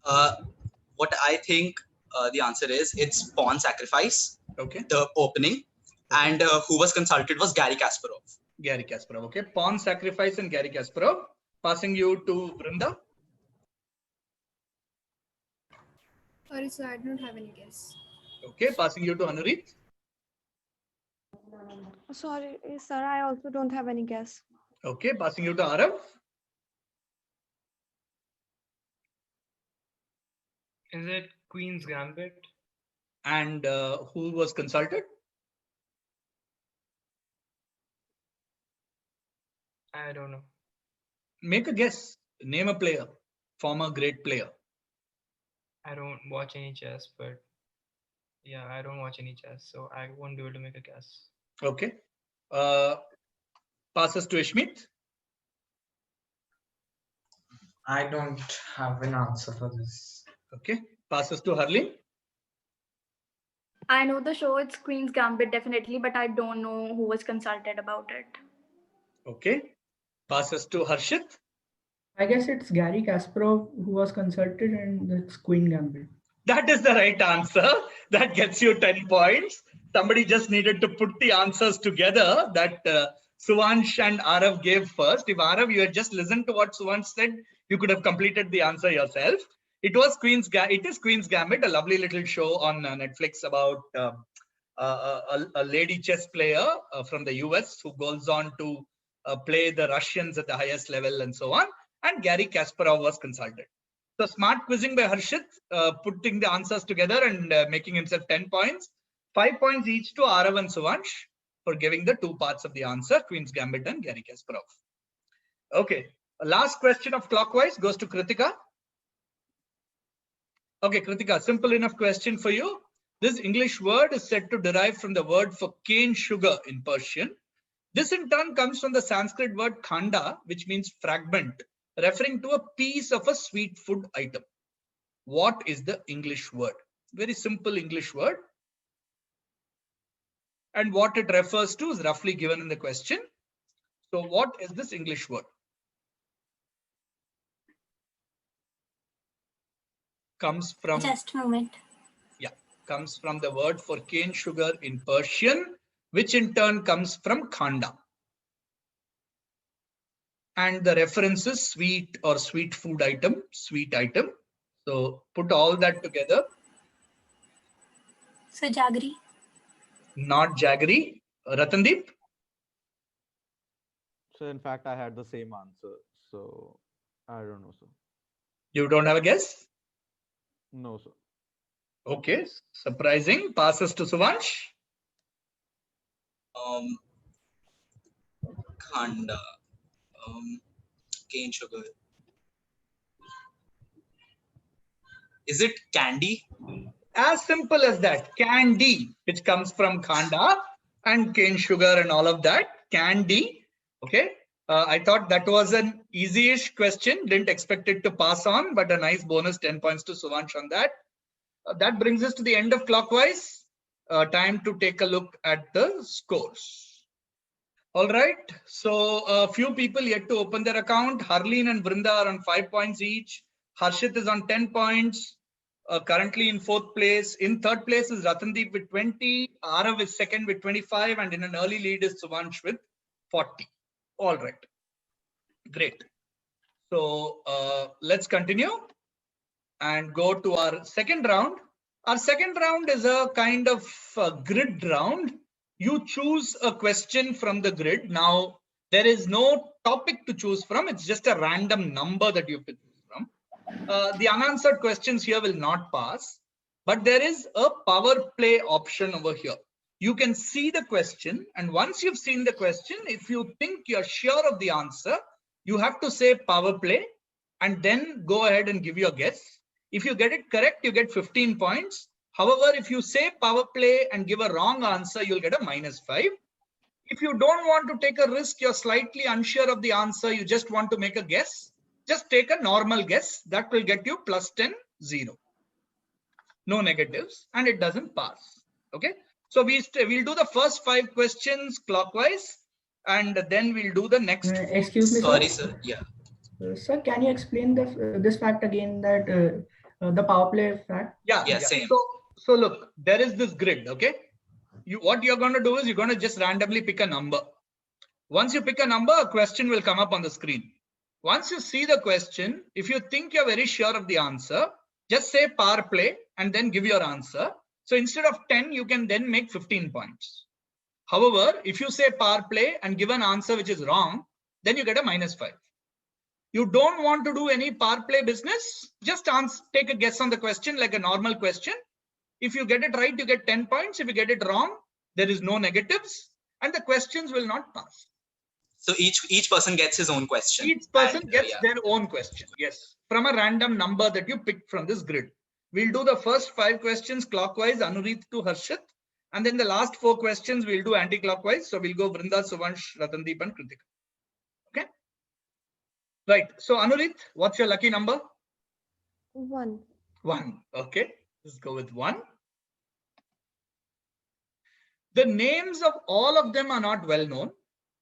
What I think the answer is, it's Pawn Sacrifice. Okay. The opening. And who was consulted was Garry Kasparov. Garry Kasparov. Okay. Pawn Sacrifice and Garry Kasparov. Passing you to Vrinda. Sorry, sir, I don't have any guess. Okay. Passing you to Anurit. Sorry, sir, I also don't have any guess. Okay. Passing you to Arav. Is it Queen's Gambit? And who was consulted? I don't know. Make a guess. Name a player. Former great player. I don't watch any chess, but yeah, I don't watch any chess, so I won't be able to make a guess. Okay. Passes to Ishmeet. I don't have an answer for this. Okay. Passes to Harleen. I know the show. It's Queen's Gambit, definitely, but I don't know who was consulted about it. Okay. Passes to Harshit. I guess it's Garry Kasparov who was consulted, and it's Queen Gambit. That is the right answer. That gets you 10 points. Somebody just needed to put the answers together that Suvansh and Arav gave first. If Arav, you had just listened to what Suvansh said, you could have completed the answer yourself. It is Queen's Gambit, a lovely little show on Netflix about a lady chess player from the US who goes on to play the Russians at the highest level and so on. And Gary Kasparov was consulted. So smart quizzing by Harshit, putting the answers together and making himself 10 points. 5 points each to Arav and Suvansh for giving the two parts of the answer, Queen's Gambit and Gary Kasparov. Okay, last question of clockwise goes to Kritika. Okay, Kritika, simple enough question for you. This English word is said to derive from the word for cane sugar in Persian. This in turn comes from the Sanskrit word khanda, which means fragment, referring to a piece of a sweet food item. What is the English word? Very simple English word. And what it refers to is roughly given in the question. So what is this English word? Comes from... Just a moment. Yeah, comes from the word for cane sugar in Persian, which in turn comes from khanda. And the reference is sweet or sweet food item, sweet item. So put all that together. So jaggery. Not jaggery. Ratandeep? So in fact, I had the same answer. So I don't know, sir. You don't have a guess? No, sir. Okay, surprising. Passes to Suvansh. Khanda. Cane sugar. Is it candy? As simple as that. Candy, which comes from khanda and cane sugar and all of that. Candy. Okay. I thought that was an easy-ish question. Didn't expect it to pass on, but a nice bonus 10 points to Suvansh on that. That brings us to the end of clockwise. Time to take a look at the scores. All right. So a few people yet to open their account. Harleen and Vrinda are on 5 points each. Harshit is on 10 points. Currently in 4th place. In 3rd place is Ratandeep with 20. Arav is 2nd with 25. And in an early lead is Suvansh with 40. All right. Great. So let's continue and go to our second round. Our second round is a kind of grid round. You choose a question from the grid. Now, there is no topic to choose from. It's just a random number that you pick from. The unanswered questions here will not pass, but there is a power play option over here. You can see the question, and once you've seen the question, if you think you're sure of the answer, you have to say power play and then go ahead and give your guess. If you get it correct, you get 15 points. However, if you say power play and give a wrong answer, you'll get a -5. If you don't want to take a risk, you're slightly unsure of the answer, you just want to make a guess, just take a normal guess. That will get you +10, 0. No negatives, and it doesn't pass. Okay. So we'll do the first 5 questions clockwise, and then we'll do the next. Excuse me, Sorry, sir. sir. Yeah. Sir, can you explain this fact again, that the power play fact? Yeah, same. So look, there is this grid. Okay. What you're going to do is you're going to just randomly pick a number. Once you pick a number, a question will come up on the screen. Once you see the question, if you think you're very sure of the answer, just say power play and then give your answer. So instead of 10, you can then make 15 points. However, if you say power play and give an answer which is wrong, then you get a -5. You don't want to do any power play business, just take a guess on the question like a normal question. If you get it right, you get 10 points. If you get it wrong, there is no negatives and the questions will not pass. So each person gets his own question. Each person gets their own question. Yes. From a random number that you picked from this grid. We'll do the first 5 questions clockwise, Anurit to Harshit. And then the last 4 questions we'll do anti-clockwise. So we'll go Vrinda, Suvansh, Ratandeep and Kritika. Okay. Right. So Anurit, what's your lucky number? 1. 1. Okay. Let's go with 1. The names of all of them are not well known.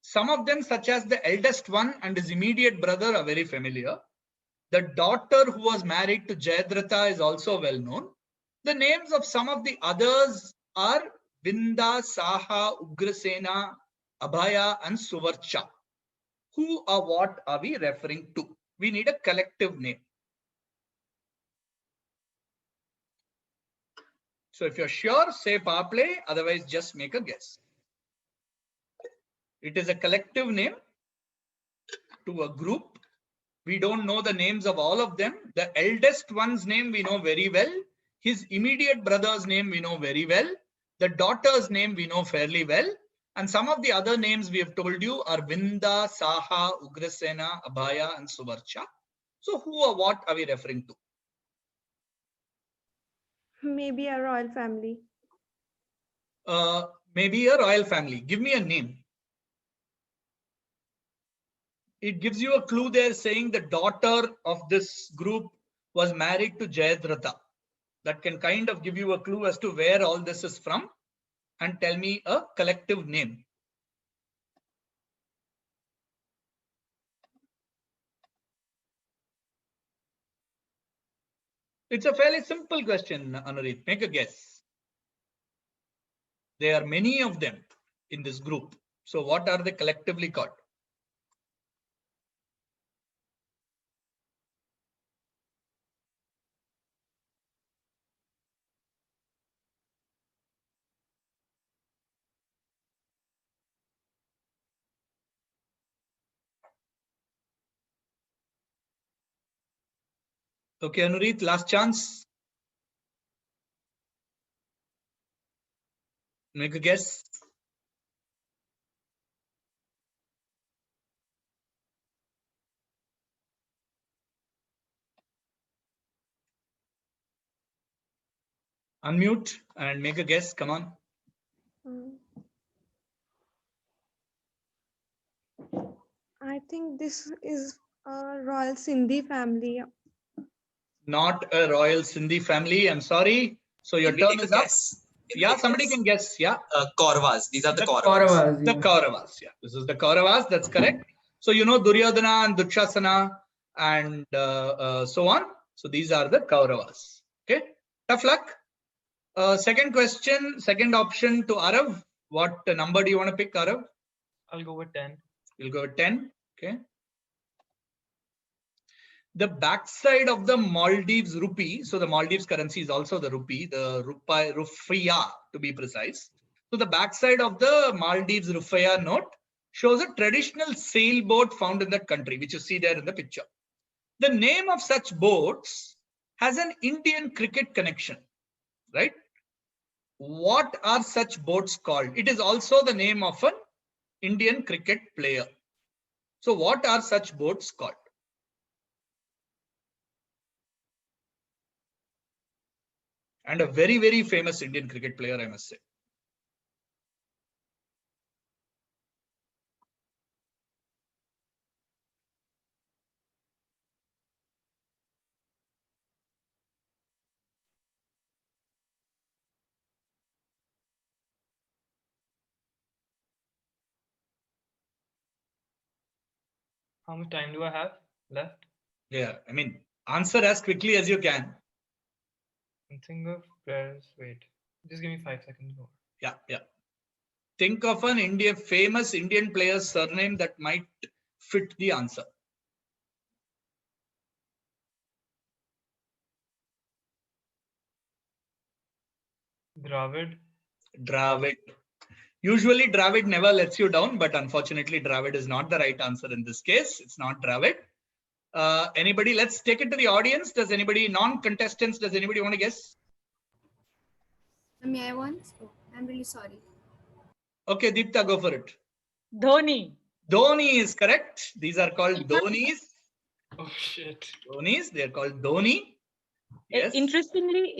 Some of them, such as the eldest one and his immediate brother, are very familiar. The daughter who was married to Jayadratha is also well known. The names of some of the others are Vinda, Saha, Ugrasena, Abhaya, and Suvarcha. Who or what are we referring to? We need a collective name. So if you're sure, say power play, otherwise just make a guess. It is a collective name to a group. We don't know the names of all of them. The eldest one's name we know very well. His immediate brother's name we know very well. The daughter's name we know fairly well. And some of the other names we have told you are Vinda, Saha, Ugrasena, Abhaya, and Suvarcha. So who or what are we referring to? Maybe a royal family. Maybe a royal family. Give me a name. It gives you a clue there saying the daughter of this group was married to Jayadratha. That can kind of give you a clue as to where all this is from. And tell me a collective name. It's a fairly simple question, Anurit. Make a guess. There are many of them in this group. So what are they collectively called? Okay, Anurit, last chance. Make a guess. Unmute and make a guess. Come on. I think this is a royal Sindhi family. Not a royal Sindhi family. I'm sorry. So your turn is up. Yeah, somebody can guess. Yeah. Kauravas. These are the Kauravas. Kauravas. The Kauravas. Yeah, this is the Kauravas. That's correct. So you know Duryodhana and Dukshasana and so on. So these are the Kauravas. Okay. Tough luck. Second question, second option to Arav. What number do you want to pick, Arav? I'll go with 10. You'll go with 10. Okay. The backside of the Maldives rupee. So the Maldives currency is also the rupee, the rufiya to be precise. So the backside of the Maldives rufiya note shows a traditional sailboat found in that country, which you see there in the picture. The name of such boats has an Indian cricket connection, right? What are such boats called? It is also the name of an Indian cricket player. So what are such boats called? And a very, very famous Indian cricket player, I must say. How much time do I have left? Yeah, I mean, answer as quickly as you can. Think of players. Wait, just give me 5 seconds more. Yeah, yeah. Think of an famous Indian player's surname that might fit the answer. Dravid. Dravid. Usually Dravid never lets you down, but unfortunately Dravid is not the right answer in this case. It's not Dravid. Anybody, let's take it to the audience. Does anybody, non-contestants, does anybody want to guess? May I once? Oh, I'm really sorry. Okay, Deepta, go for it. Dhoni. Dhoni is correct. These are called Dhonis. Oh shit. Dhonis, they are called Dhoni. Yes. Interestingly,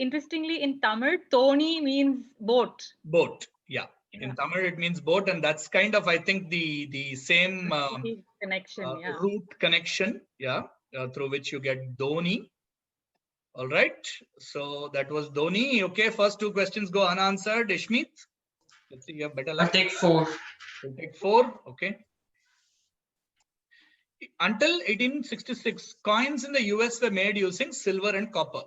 in Tamil, Thoni means boat. Boat, yeah. In Tamil, it means boat, and that's kind of, I think, the same connection, yeah. root connection, yeah, through which you get Dhoni. All right, so that was Dhoni. Okay, first two questions go unanswered. Ishmeet, let's see, you have better luck. I'll take 4. You'll take 4, okay. Until 1866, coins in the US were made using silver and copper.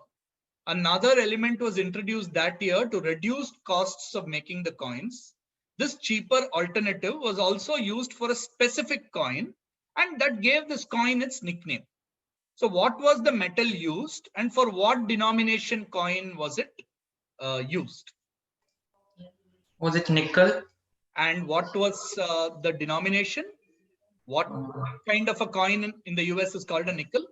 Another element was introduced that year to reduce costs of making the coins. This cheaper alternative was also used for a specific coin, and that gave this coin its nickname. So what was the metal used, and for what denomination coin was it used? Was it nickel? And what was the denomination? What kind of a coin in the US is called a nickel?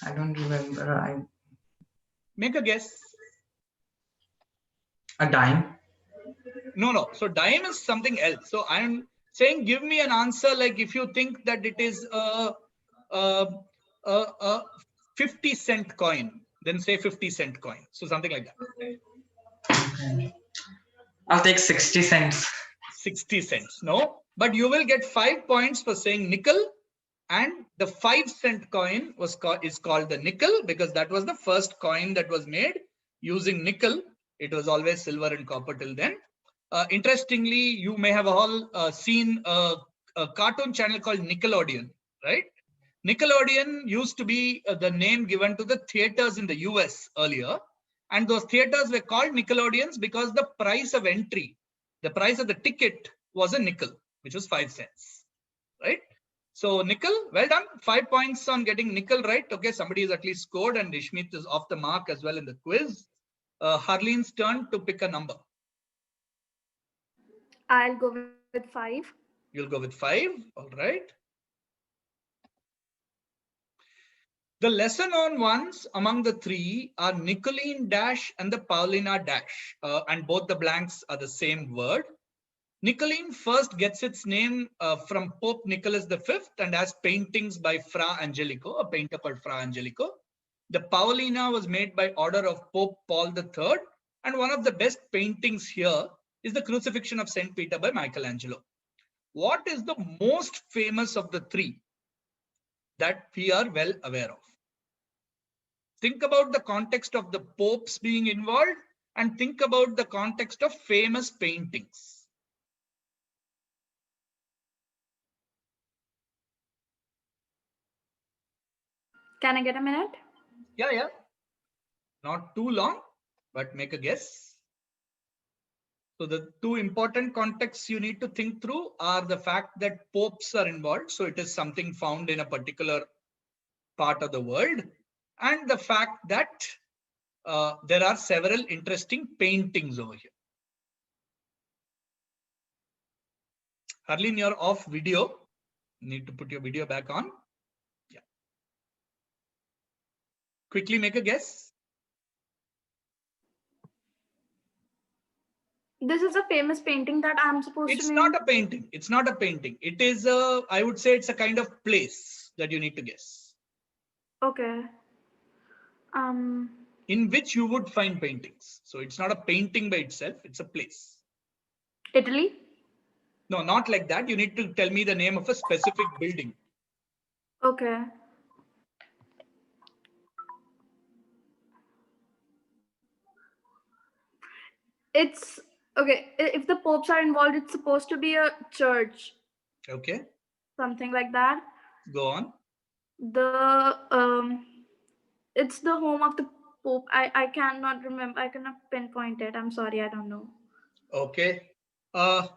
I don't remember. Make a guess. A dime? No. So dime is something else. So I'm saying, give me an answer. Like if you think that it is a 50-cent coin, then say 50-cent coin. So something like that. Okay. I'll take 60 cents. 60 cents. No, but you will get 5 points for saying nickel. And the 5-cent coin is called the nickel because that was the first coin that was made using nickel. It was always silver and copper till then. Interestingly, you may have all seen a cartoon channel called Nickelodeon, right? Nickelodeon used to be the name given to the theaters in the US earlier. And those theaters were called Nickelodeons because the price of entry, the price of the ticket was a nickel, which was 5 cents, right? So nickel, well done. 5 points on getting nickel right. Okay, somebody has at least scored, and Ishmeet is off the mark as well in the quiz. Harleen's turn to pick a number. I'll go with 5. You'll go with 5. All right. The lesser known ones among the three are Nicolene dash and the Paulina dash, and both the blanks are the same word. Nicolene first gets its name from Pope Nicholas V and has paintings by Fra Angelico, a painter called Fra Angelico. The Paulina was made by order of Pope Paul III, and one of the best paintings here is the Crucifixion of St. Peter by Michelangelo. What is the most famous of the three that we are well aware of? Think about the context of the popes being involved and think about the context of famous paintings. Can I get a minute? Yeah. Not too long, but make a guess. So the two important contexts you need to think through are the fact that popes are involved. So it is something found in a particular part of the world. And the fact that there are several interesting paintings over here. Harleen, you're off video. You need to put your video back on. Yeah. Quickly make a guess. This is a famous painting that I'm supposed to It's name. not a painting. It's not a painting. It is a, I would say it's a kind of place that you need to guess. Okay. In which you would find paintings. So it's not a painting by itself. It's a place. Italy? No, not like that. You need to tell me the name of a specific building. Okay. It's okay. If the popes are involved, it's supposed to be a church. Okay. Something like that. Go on. It's the home of the pope. I cannot remember. I cannot pinpoint it. I'm sorry. I don't know. Okay.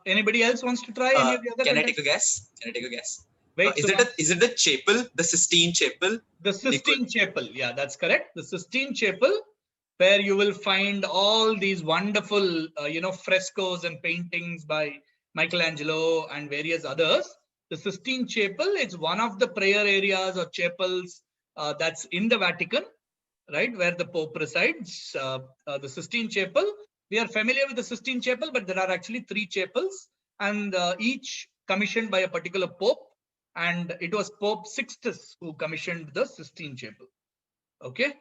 Anybody else wants to try? Any of the other Can I take a guess? Wait, is it the chapel, the Sistine Chapel? The Sistine Chapel. Yeah, that's correct. The Sistine Chapel, where you will find all these wonderful, frescoes and paintings by Michelangelo and various others. The Sistine Chapel is one of the prayer areas or chapels that's in the Vatican, right, where the Pope resides. The Sistine Chapel. We are familiar with the Sistine Chapel, but there are actually 3 chapels, and each commissioned by a particular Pope. And it was Pope Sixtus who commissioned the Sistine Chapel. Okay.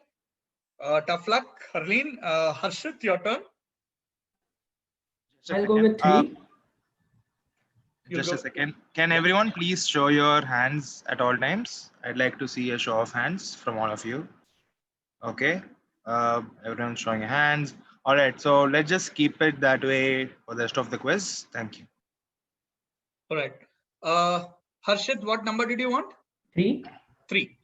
Tough luck, Harleen. Harshit, your turn. I'll go with 3. Just a second. Can everyone please show your hands at all times? I'd like to see a show of hands from all of you. Okay. Everyone's showing hands. All right. So let's just keep it that way for the rest of the quiz. Thank you. All right. Harshit, what number did you want? 3. 3.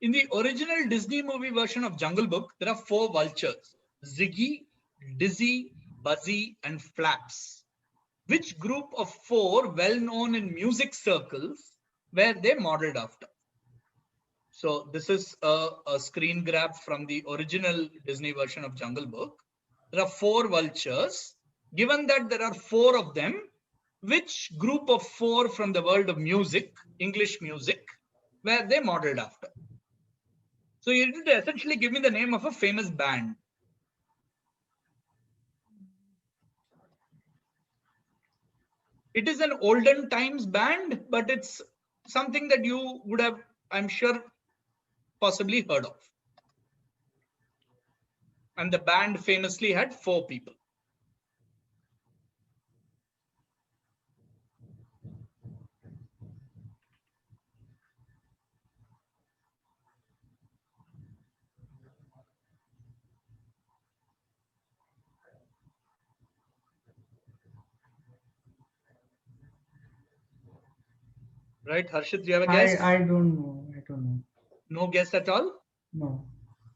In the original Disney movie version of Jungle Book, there are 4 vultures: Ziggy, Dizzy, Buzzy, and Flaps. Which group of 4 well known in music circles were they modeled after? So this is a screen grab from the original Disney version of Jungle Book. There are 4 vultures. Given that there are 4 of them, which group of 4 from the world of music, English music, were they modeled after? So you need to essentially give me the name of a famous band. It is an olden times band, but it's something that you would have, I'm sure, possibly heard of. And the band famously had 4 people. Right, Harshit, do you have a guess? I don't know. I don't know. No guess at all? No.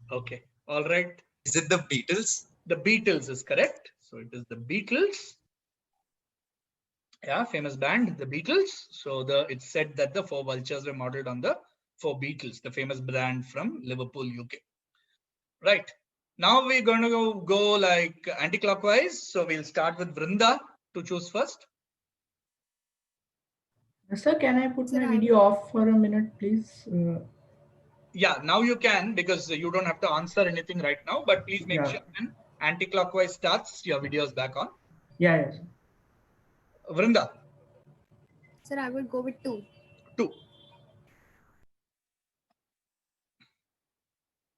Okay, all right. Is it the Beatles? The Beatles is correct. So it is the Beatles. Yeah, famous band, the Beatles. So it's said that the 4 vultures were modeled on the 4 Beatles, the famous band from Liverpool, UK. Right. Now we're going to go like anti-clockwise. So we'll start with Vrinda to choose first. Sir, can I put my video off for a minute, please? Yeah, now you can, because you don't have to answer anything right now, but please make sure when anti-clockwise starts, your video is back on. Yeah, yes. Vrinda. Sir, I would go with 2. 2.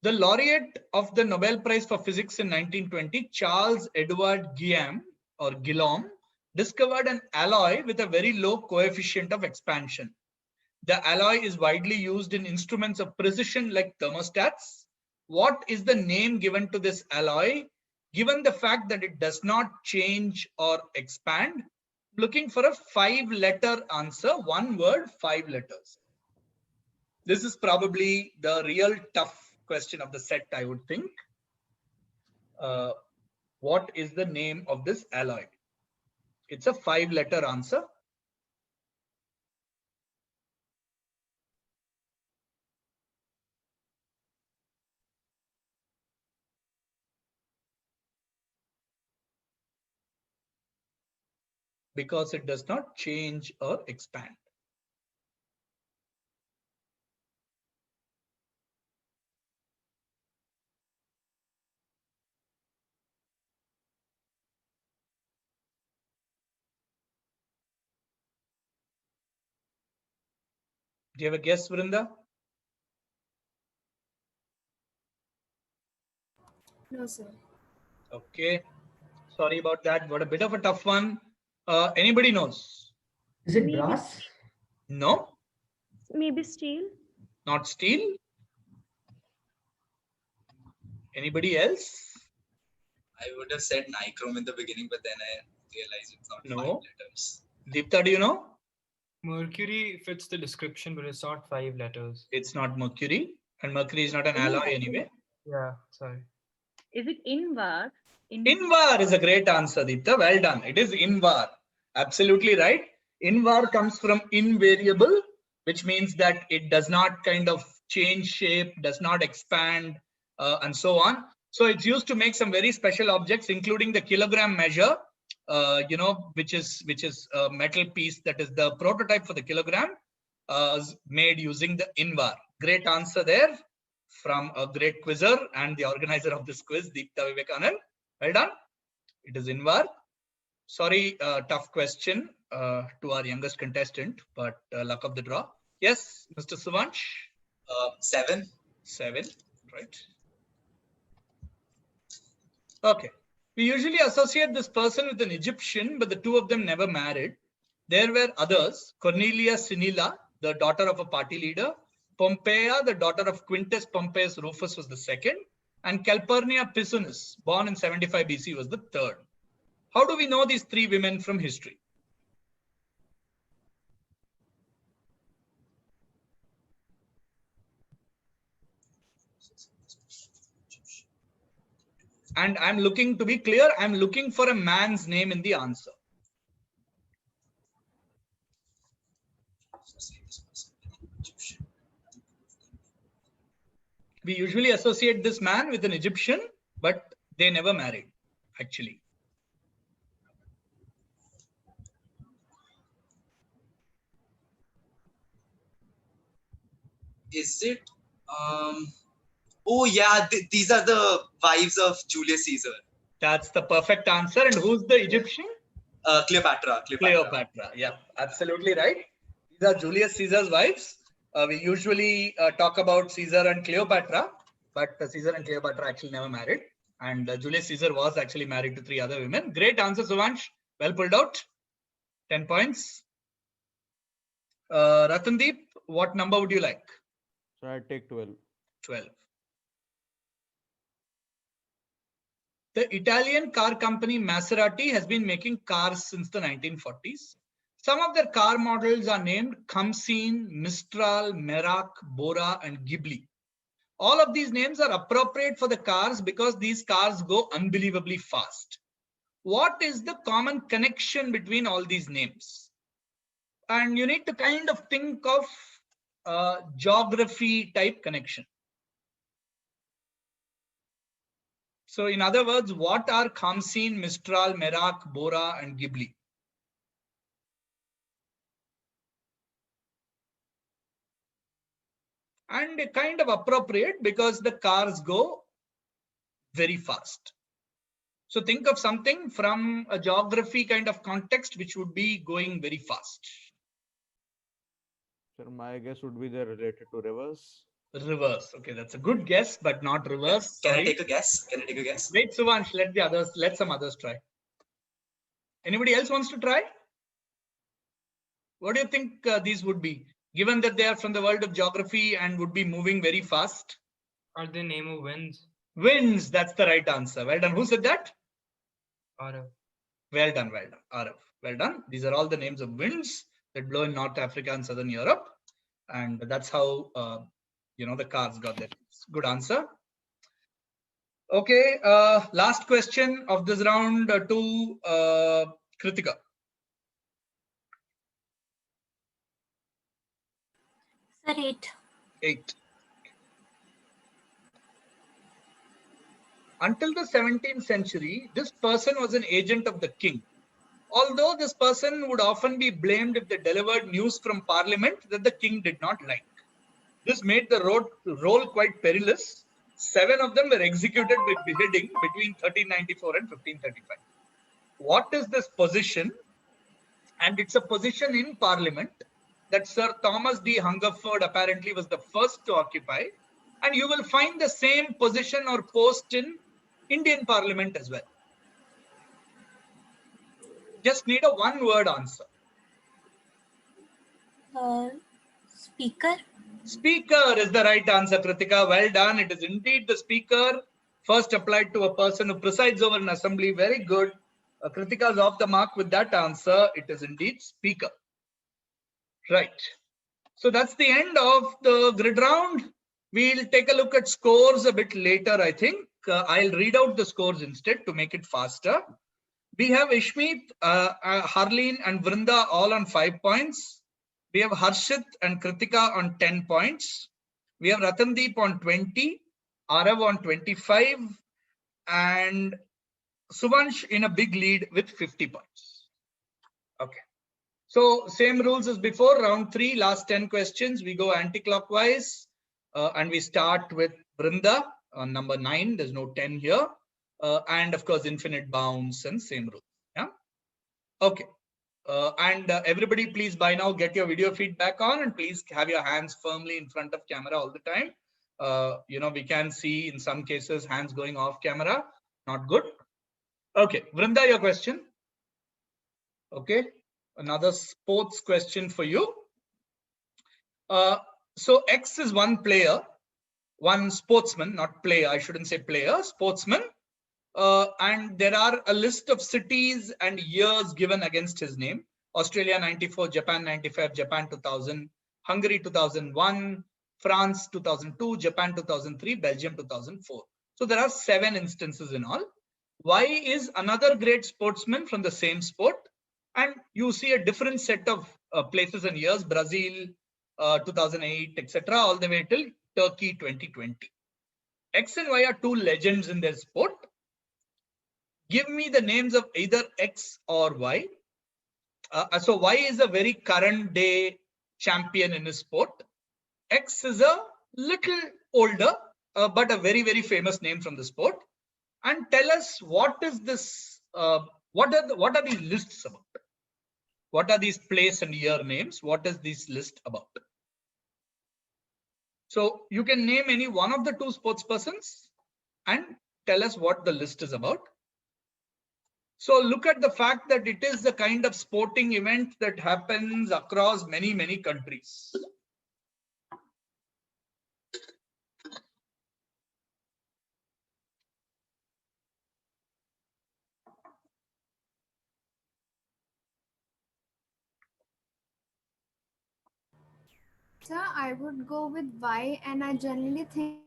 The laureate of the Nobel Prize for Physics in 1920, Charles Edward Guillaume, discovered an alloy with a very low coefficient of expansion. The alloy is widely used in instruments of precision like thermostats. What is the name given to this alloy, given the fact that it does not change or expand? Looking for a 5-letter answer, 1 word, 5 letters. This is probably the real tough question of the set, I would think. What is the name of this alloy? It's a 5-letter answer. Because it does not change or expand. Do you have a guess, Vrinda? No, sir. Okay. Sorry about that. Got a bit of a tough one. Anybody knows? Is it brass? No. Maybe steel? Not steel. Anybody else? I would have said nichrome in the beginning, but then I realized it's not 5 letters. Deepta, do you know? Mercury fits the description, but it's not 5 letters. It's not mercury, and mercury is not an alloy anyway. Yeah, sorry. Is it Invar? Invar is a great answer, Deepta. Well done. It is Invar. Absolutely right. Invar comes from invariable, which means that it does not kind of change shape, does not expand, and so on. So it's used to make some very special objects, including the kilogram measure, which is a metal piece that is the prototype for the kilogram, made using the Invar. Great answer there from a great quizzer and the organizer of this quiz, Deepta Vivekanand. Well done. It is Invar. Sorry, tough question to our youngest contestant, but luck of the draw. Yes, Mr. Suvansh. 7. 7, right. Okay. We usually associate this person with an Egyptian, but the two of them never married. There were others: Cornelia Sinila, the daughter of a party leader; Pompeia, the daughter of Quintus Pompeius Rufus, was the second; and Calpurnia Pissunis, born in 75 BC, was the third. How do we know these 3 women from history? And I'm looking, to be clear, I'm looking for a man's name in the answer. We usually associate this man with an Egyptian, but they never married, actually. Is it? Oh yeah, these are the wives of Julius Caesar. That's the perfect answer. And who's the Egyptian? Cleopatra. Cleopatra. Yeah, absolutely right. These are Julius Caesar's wives. We usually talk about Caesar and Cleopatra, but Caesar and Cleopatra actually never married. And Julius Caesar was actually married to 3 other women. Great answer, Suvansh. Well pulled out. 10 points. Ratandeep, what number would you like? So I take 12. 12. The Italian car company Maserati has been making cars since the 1940s. Some of their car models are named Khamsin, Mistral, Merak, Bora, and Ghibli. All of these names are appropriate for the cars because these cars go unbelievably fast. What is the common connection between all these names? And you need to kind of think of geography type connection. So in other words, what are Khamsin, Mistral, Merak, Bora, and Ghibli? And kind of appropriate because the cars go very fast. So think of something from a geography kind of context which would be going very fast. Sir, my guess would be they're related to rivers. Reverse. Okay, that's a good guess, but not reverse. Can I take a guess? Can I take a guess? Wait, Suvansh, let some others try. Anybody else wants to try? What do you think these would be? Given that they are from the world of geography and would be moving very fast. Are they name of winds? Winds, that's the right answer. Well done. Who said that? Arav. Well done, well done. Arav. Well done. These are all the names of winds that blow in North Africa and Southern Europe. And that's how, the cars got their names. Good answer. Okay, last question of this round to Kritika. Sir, 8. 8. Until the 17th century, this person was an agent of the king. Although this person would often be blamed if they delivered news from parliament that the king did not like. This made the role quite perilous. 7 of them were executed with beheading between 1394 and 1535. What is this position? And it's a position in parliament that Sir Thomas D. Hungerford apparently was the first to occupy. And you will find the same position or post in Indian parliament as well. Just need a one-word answer. Speaker. Speaker is the right answer, Kritika. Well done. It is indeed the speaker, first applied to a person who presides over an assembly. Very good. Kritika is off the mark with that answer. It is indeed speaker. Right. So that's the end of the grid round. We'll take a look at scores a bit later, I think. I'll read out the scores instead to make it faster. We have Ishmeet, Harleen and Vrinda all on 5 points. We have Harshit and Kritika on 10 points. We have Ratandeep on 20, Arav on 25, and Suvansh in a big lead with 50 points. Okay. So same rules as before, round 3, last 10 questions. We go anti-clockwise and we start with Vrinda on number 9. There's no 10 here. And of course, infinite bounds and same rule. Yeah. Okay. Everybody, please by now get your video feedback on and please have your hands firmly in front of camera all the time. We can see in some cases hands going off camera. Not good. Okay. Vrinda, your question. Okay. Another sports question for you. So X is one player, one sportsman, not player. I shouldn't say player, sportsman. And there are a list of cities and years given against his name. Australia 94, Japan 95, Japan 2000, Hungary 2001, France 2002, Japan 2003, Belgium 2004. So there are 7 instances in all. Y is another great sportsman from the same sport. And you see a different set of places and years, Brazil, 2008, etc., all the way till Turkey 2020. X and Y are 2 legends in their sport. Give me the names of either X or Y. So Y is a very current day champion in his sport. X is a little older, but a very, very famous name from the sport. And tell us, what is this? What are these lists about? What are these place and year names? What is this list about? So you can name any one of the 2 sports persons and tell us what the list is about. So look at the fact that it is the kind of sporting event that happens across many, many countries. Sir, I would go with Y, and I generally think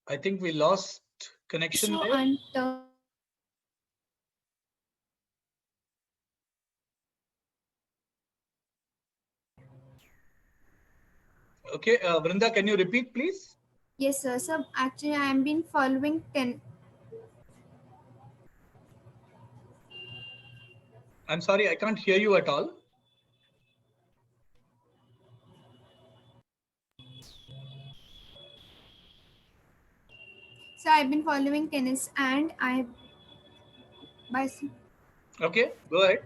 I think we lost connection so. there. And Okay, Vrinda, can you repeat, please? yes, sir. So actually, I have been following 10. I'm sorry, I can't hear you at all. So I've been following tennis, and Okay, go ahead.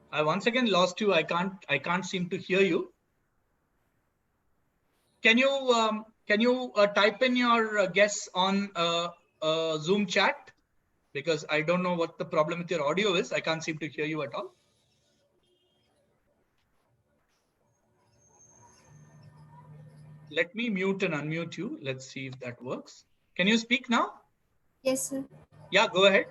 I once again lost you. I can't seem to hear you. Can you type in your guess on Zoom chat? Because I don't know what the problem with your audio is. I can't seem to hear you at all. Let me mute and unmute you. Let's see if that works. Can you speak now? Yes, sir. Yeah, go ahead.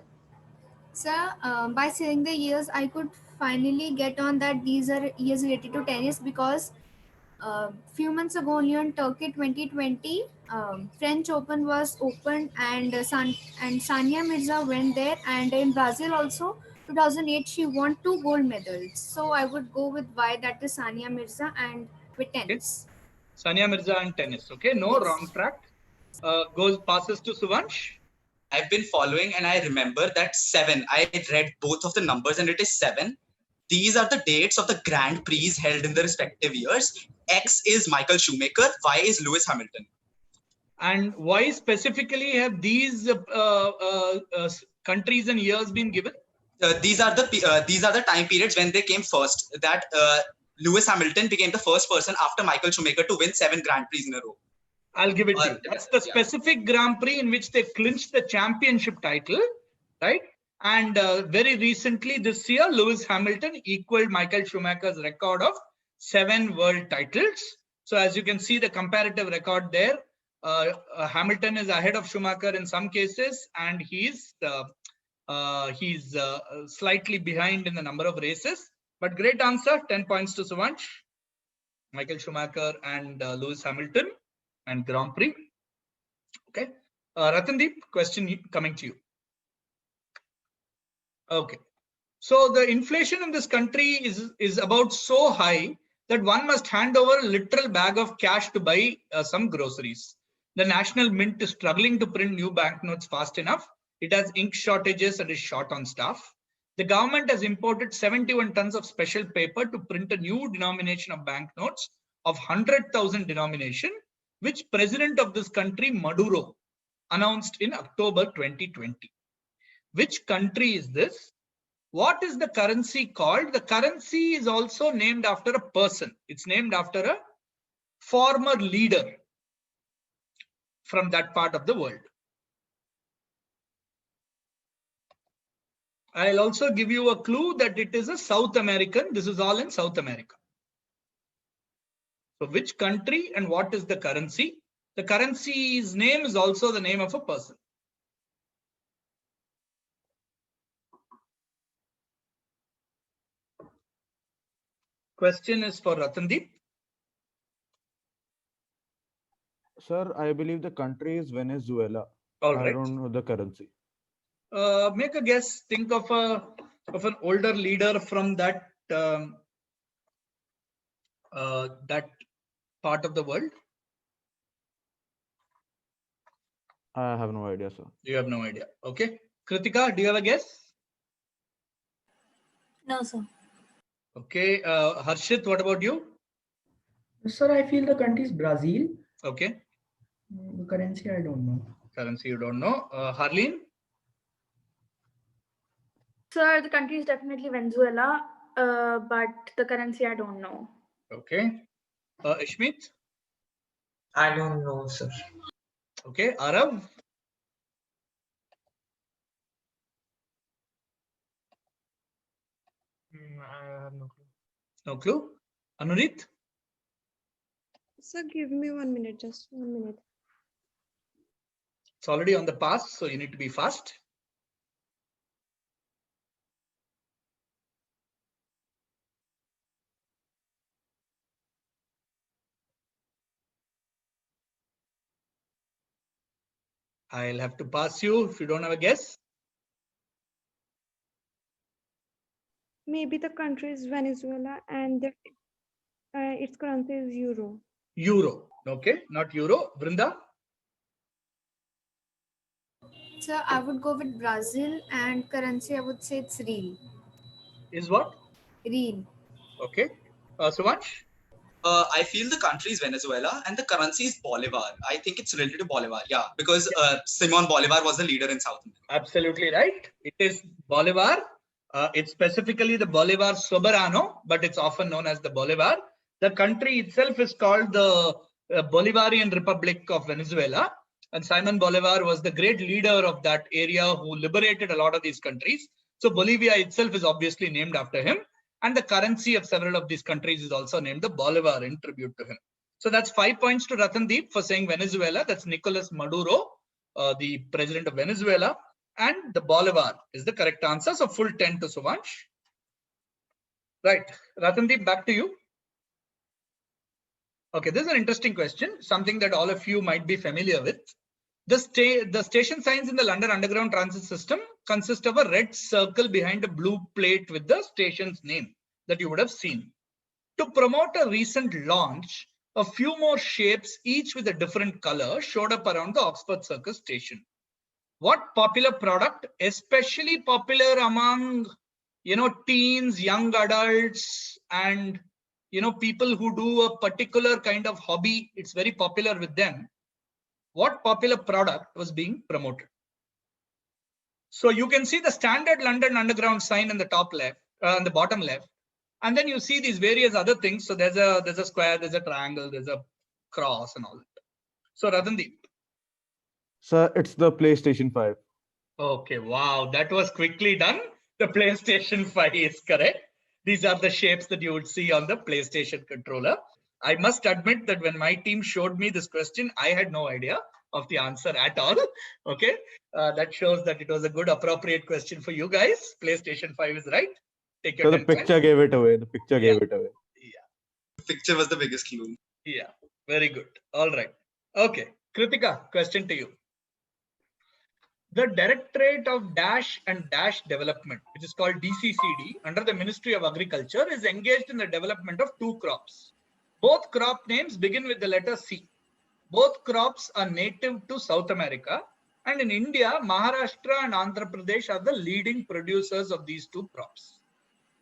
Sir, by saying the years, I could finally get on that these are years related to tennis, because few months ago only on Turkey 2020, French Open was opened, and Sania Mirza went there, and in Brazil also 2008 she won 2 gold medals. So I would go with Y, that is Sania Mirza, and with tennis. Okay. Sania Mirza and tennis. Okay, no, yes. Wrong track. Passes to Suvansh. I've been following and I remember that 7. I read both of the numbers and it is 7. These are the dates of the Grand Prix held in the respective years. X is Michael Schumacher, Y is Lewis Hamilton. And why specifically have these countries and years been given? These are the time periods when they came first. That Lewis Hamilton became the first person after Michael Schumacher to win 7 Grand Prix in a row. I'll give it to you. That's the specific Grand Prix in which they clinched the championship title, right? And very recently this year, Lewis Hamilton equaled Michael Schumacher's record of 7 world titles. So as you can see the comparative record there, Hamilton is ahead of Schumacher in some cases, and he's slightly behind in the number of races. But great answer, 10 points to Suvansh. Michael Schumacher and Lewis Hamilton and Grand Prix. Okay, Ratandeep, question coming to you. Okay, so the inflation in this country is about so high that one must hand over a literal bag of cash to buy some groceries. The National Mint is struggling to print new banknotes fast enough. It has ink shortages and is short on staff. The government has imported 71 tons of special paper to print a new denomination of banknotes of 100,000 denomination, which President of this country, Maduro, announced in October 2020. Which country is this? What is the currency called? The currency is also named after a person. It's named after a former leader from that part of the world. I'll also give you a clue that it is a South American. This is all in South America. So which country and what is the currency? The currency's name is also the name of a person. Question is for Ratandeep. Sir, I believe the country is Venezuela. All I right. don't know the currency. Make a guess. Think of an older leader from that that part of the world. I have no idea, sir. You have no idea. Okay. Kritika, do you have a guess? No, sir. Okay. Harshit, what about you? Sir, I feel the country is Brazil. Okay. The currency, I don't know. Currency, you don't know. Harleen? Sir, the country is definitely Venezuela, but the currency I don't know. Okay. Ishmeet? I don't know, sir. Okay. Arav? I have no clue. No clue. Anurit? Sir, give me 1 minute, just 1 minute. It's already on the pass, so you need to be fast. I'll have to pass you if you don't have a guess. Maybe the country is Venezuela and its currency is euro. Euro. Okay, not euro. Vrinda? So I would go with Brazil, and currency I would say it's real. Is what? Real. Okay. Suvansh? I feel the country is Venezuela and the currency is Bolivar. I think it's related to Bolivar. Yeah, because Simon Bolivar was the leader in South America. Absolutely right. It is Bolivar. It's specifically the Bolivar Soberano, but it's often known as the Bolivar. The country itself is called the Bolivarian Republic of Venezuela. And Simon Bolivar was the great leader of that area who liberated a lot of these countries. So Bolivia itself is obviously named after him. And the currency of several of these countries is also named the Bolivar in tribute to him. So that's 5 points to Ratandeep for saying Venezuela. That's Nicolas Maduro, the president of Venezuela. And the Bolivar is the correct answer. So full 10 to Suvansh. Right. Ratandeep, back to you. Okay, this is an interesting question, something that all of you might be familiar with. The station signs in the London Underground Transit System consist of a red circle behind a blue plate with the station's name that you would have seen. To promote a recent launch, a few more shapes, each with a different color, showed up around the Oxford Circus station. What popular product, especially popular among, teens, young adults, and, people who do a particular kind of hobby, it's very popular with them. What popular product was being promoted? So you can see the standard London Underground sign in the top left, on the bottom left, and then you see these various other things. So there's a square, there's a triangle, there's a cross, and all that. So Ratandeep. Sir, it's the PlayStation 5. Okay, wow, that was quickly done. The PlayStation 5 is correct. These are the shapes that you would see on the PlayStation controller. I must admit that when my team showed me this question, I had no idea of the answer at all. Okay, that shows that it was a good, appropriate question for you guys. PlayStation 5 is right. Take your So the picture gave it away. The picture gave it away. The picture was the biggest clue. Yeah, very good. All right. Okay, Kritika, question to you. The Directorate of Dash and Dash Development, which is called DCCD, under the Ministry of Agriculture, is engaged in the development of two crops. Both crop names begin with the letter C. Both crops are native to South America, and in India, Maharashtra and Andhra Pradesh are the leading producers of these two crops.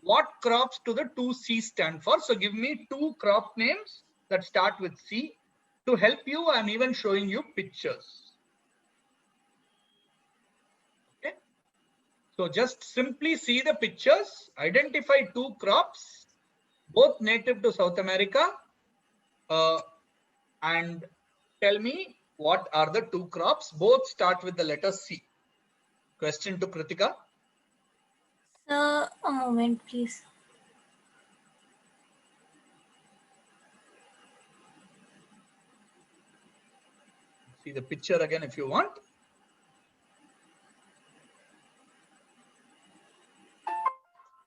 What crops do the two C stand for? So give me two crop names that start with C. To help you, I'm even showing you pictures. Okay. So just simply see the pictures, identify two crops, both native to South America, and tell me what are the two crops. Both start with the letter C. Question to Kritika. Sir, a moment, please. See the picture again if you want.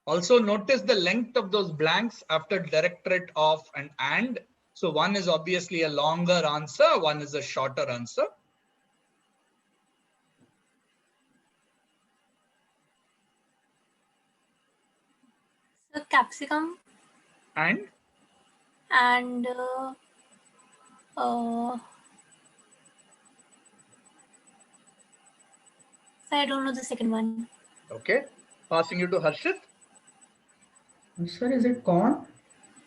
Also notice the length of those blanks after directorate of and. So one is obviously a longer answer, one is a shorter answer. So capsicum. And so I don't know the second one. Okay, passing you to Harshit. Sir, is it corn?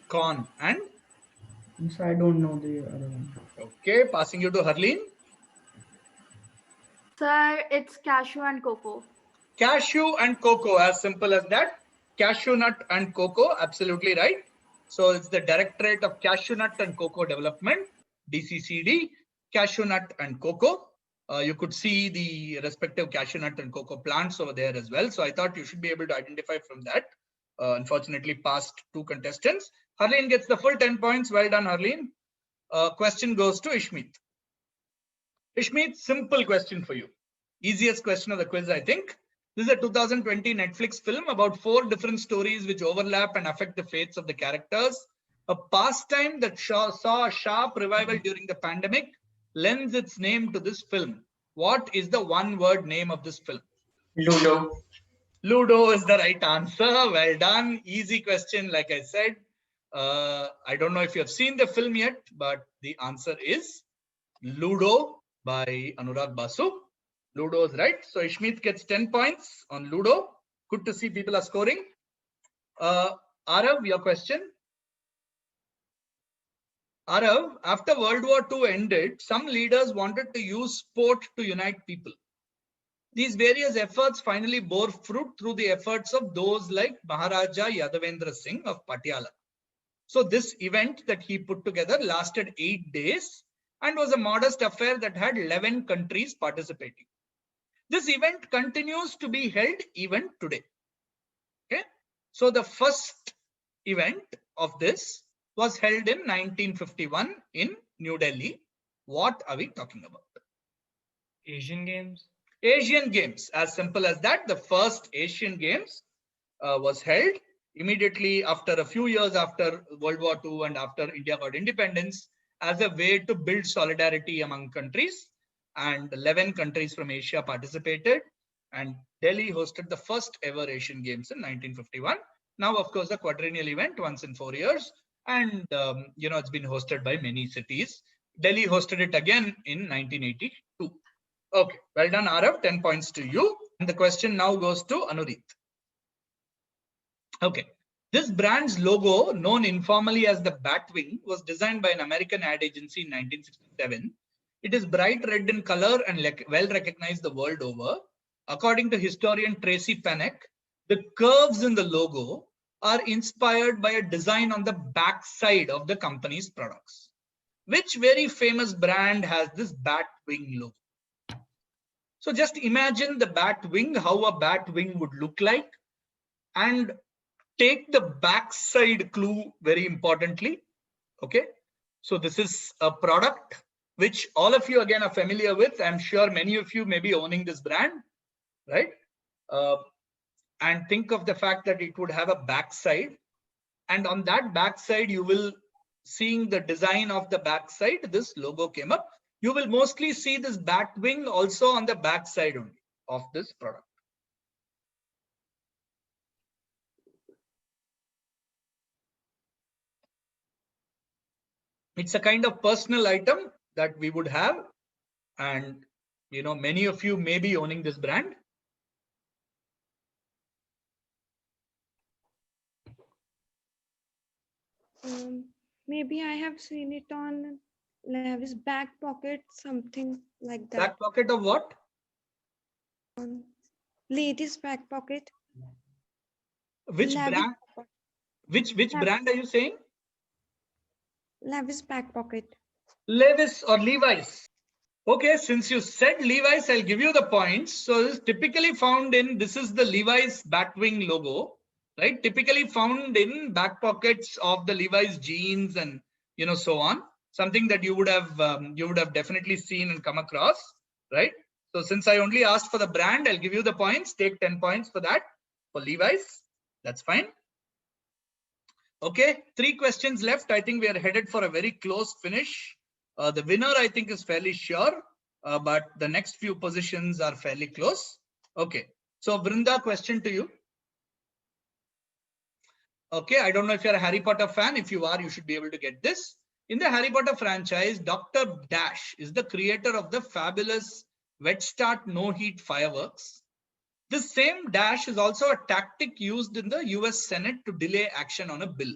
Corn and? Sir, I don't know the other one. Okay, passing you to Harleen. Sir, it's cashew and cocoa. Cashew and cocoa, as simple as that. Cashew nut and cocoa, absolutely right. So it's the Directorate of Cashew Nut and Cocoa Development, DCCD, cashew nut and cocoa. You could see the respective cashew nut and cocoa plants over there as well. So I thought you should be able to identify from that. Unfortunately, past 2 contestants. Harleen gets the full 10 points. Well done, Harleen. Question goes to Ishmeet. Ishmeet, simple question for you. Easiest question of the quiz, I think. This is a 2020 Netflix film about 4 different stories which overlap and affect the fates of the characters. A pastime that saw a sharp revival during the pandemic lends its name to this film. What is the one-word name of this film? Ludo. Ludo is the right answer. Well done. Easy question, like I said. I don't know if you have seen the film yet, but the answer is Ludo by Anurag Basu. Ludo is right. So Ishmeet gets 10 points on Ludo. Good to see people are scoring. Arav, your question. Arav, after World War II ended, some leaders wanted to use sport to unite people. These various efforts finally bore fruit through the efforts of those like Maharaja Yadavendra Singh of Patiala. So this event that he put together lasted 8 days and was a modest affair that had 11 countries participating. This event continues to be held even today. Okay, so the first event of this was held in 1951 in New Delhi. What are we talking about? Asian Games. Asian Games, as simple as that. The first Asian Games was held immediately after a few years after World War II and after India got independence as a way to build solidarity among countries. And 11 countries from Asia participated, and Delhi hosted the first ever Asian Games in 1951. Now, of course, a quadrennial event once in 4 years, and it's been hosted by many cities. Delhi hosted it again in 1982. Okay, well done, Arav. 10 points to you. And the question now goes to Anurit. Okay, this brand's logo, known informally as the Batwing, was designed by an American ad agency in 1967. It is bright red in color and well recognized the world over. According to historian Tracy Panek, the curves in the logo are inspired by a design on the backside of the company's products. Which very famous brand has this Batwing logo? So just imagine the Batwing, how a Batwing would look like, and take the backside clue very importantly. Okay, so this is a product which all of you again are familiar with. I'm sure many of you may be owning this brand, right? And think of the fact that it would have a backside, and on that backside you will, seeing the design of the backside, this logo came up. You will mostly see this Batwing also on the backside only of this product. It's a kind of personal item that we would have, and many of you may be owning this brand. Maybe I have seen it on Levi's back pocket, something like that. Back pocket of what? Ladies' back pocket. Which Levi's brand? Which brand are you saying? Levi's back pocket. Levi's or Levi's? Okay, since you said Levi's, I'll give you the points. So this is typically found in, this is the Levi's Batwing logo, right? Typically found in back pockets of the Levi's jeans and so on. Something that you would have definitely seen and come across, right? So since I only asked for the brand, I'll give you the points. Take 10 points for that, for Levi's. That's fine. Okay, 3 questions left. I think we are headed for a very close finish. The winner, I think, is fairly sure, but the next few positions are fairly close. Okay, so Vrinda, question to you. Okay, I don't know if you're a Harry Potter fan. If you are, you should be able to get this. In the Harry Potter franchise, Dr. Dash is the creator of the fabulous Wet Start No Heat fireworks. This same Dash is also a tactic used in the US Senate to delay action on a bill.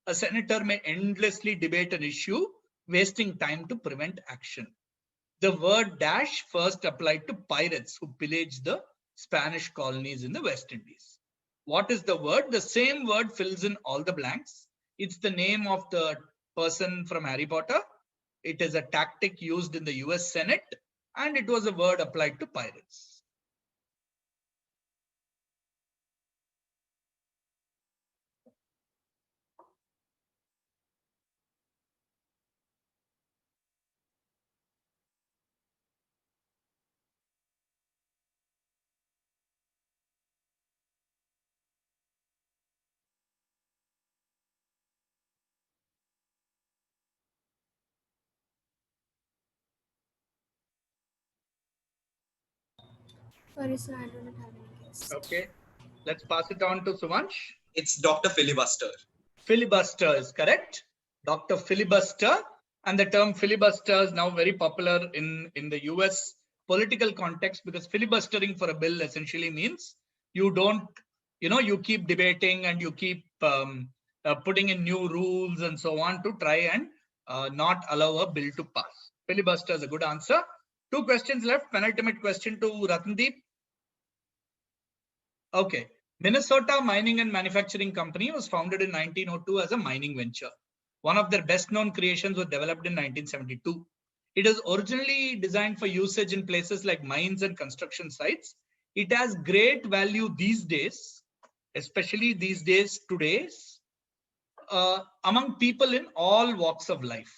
A senator may endlessly debate an issue, wasting time to prevent action. The word Dash first applied to pirates who pillaged the Spanish colonies in the West Indies. What is the word? The same word fills in all the blanks. It's the name of the person from Harry Potter. It is a tactic used in the US Senate, and it was a word applied to pirates. Sorry, sir, I don't have any guess. Okay, let's pass it on to Suvansh. It's Dr. Filibuster. Filibuster is correct. Dr. Filibuster, and the term filibuster is now very popular in the US political context, because filibustering for a bill essentially means you don't, you keep debating and you keep putting in new rules and so on to try and not allow a bill to pass. Filibuster is a good answer. 2 questions left. Penultimate question to Ratandeep. Okay. Minnesota Mining and Manufacturing Company was founded in 1902 as a mining venture. One of their best known creations was developed in 1972. It is originally designed for usage in places like mines and construction sites. It has great value these days, especially these days today, among people in all walks of life.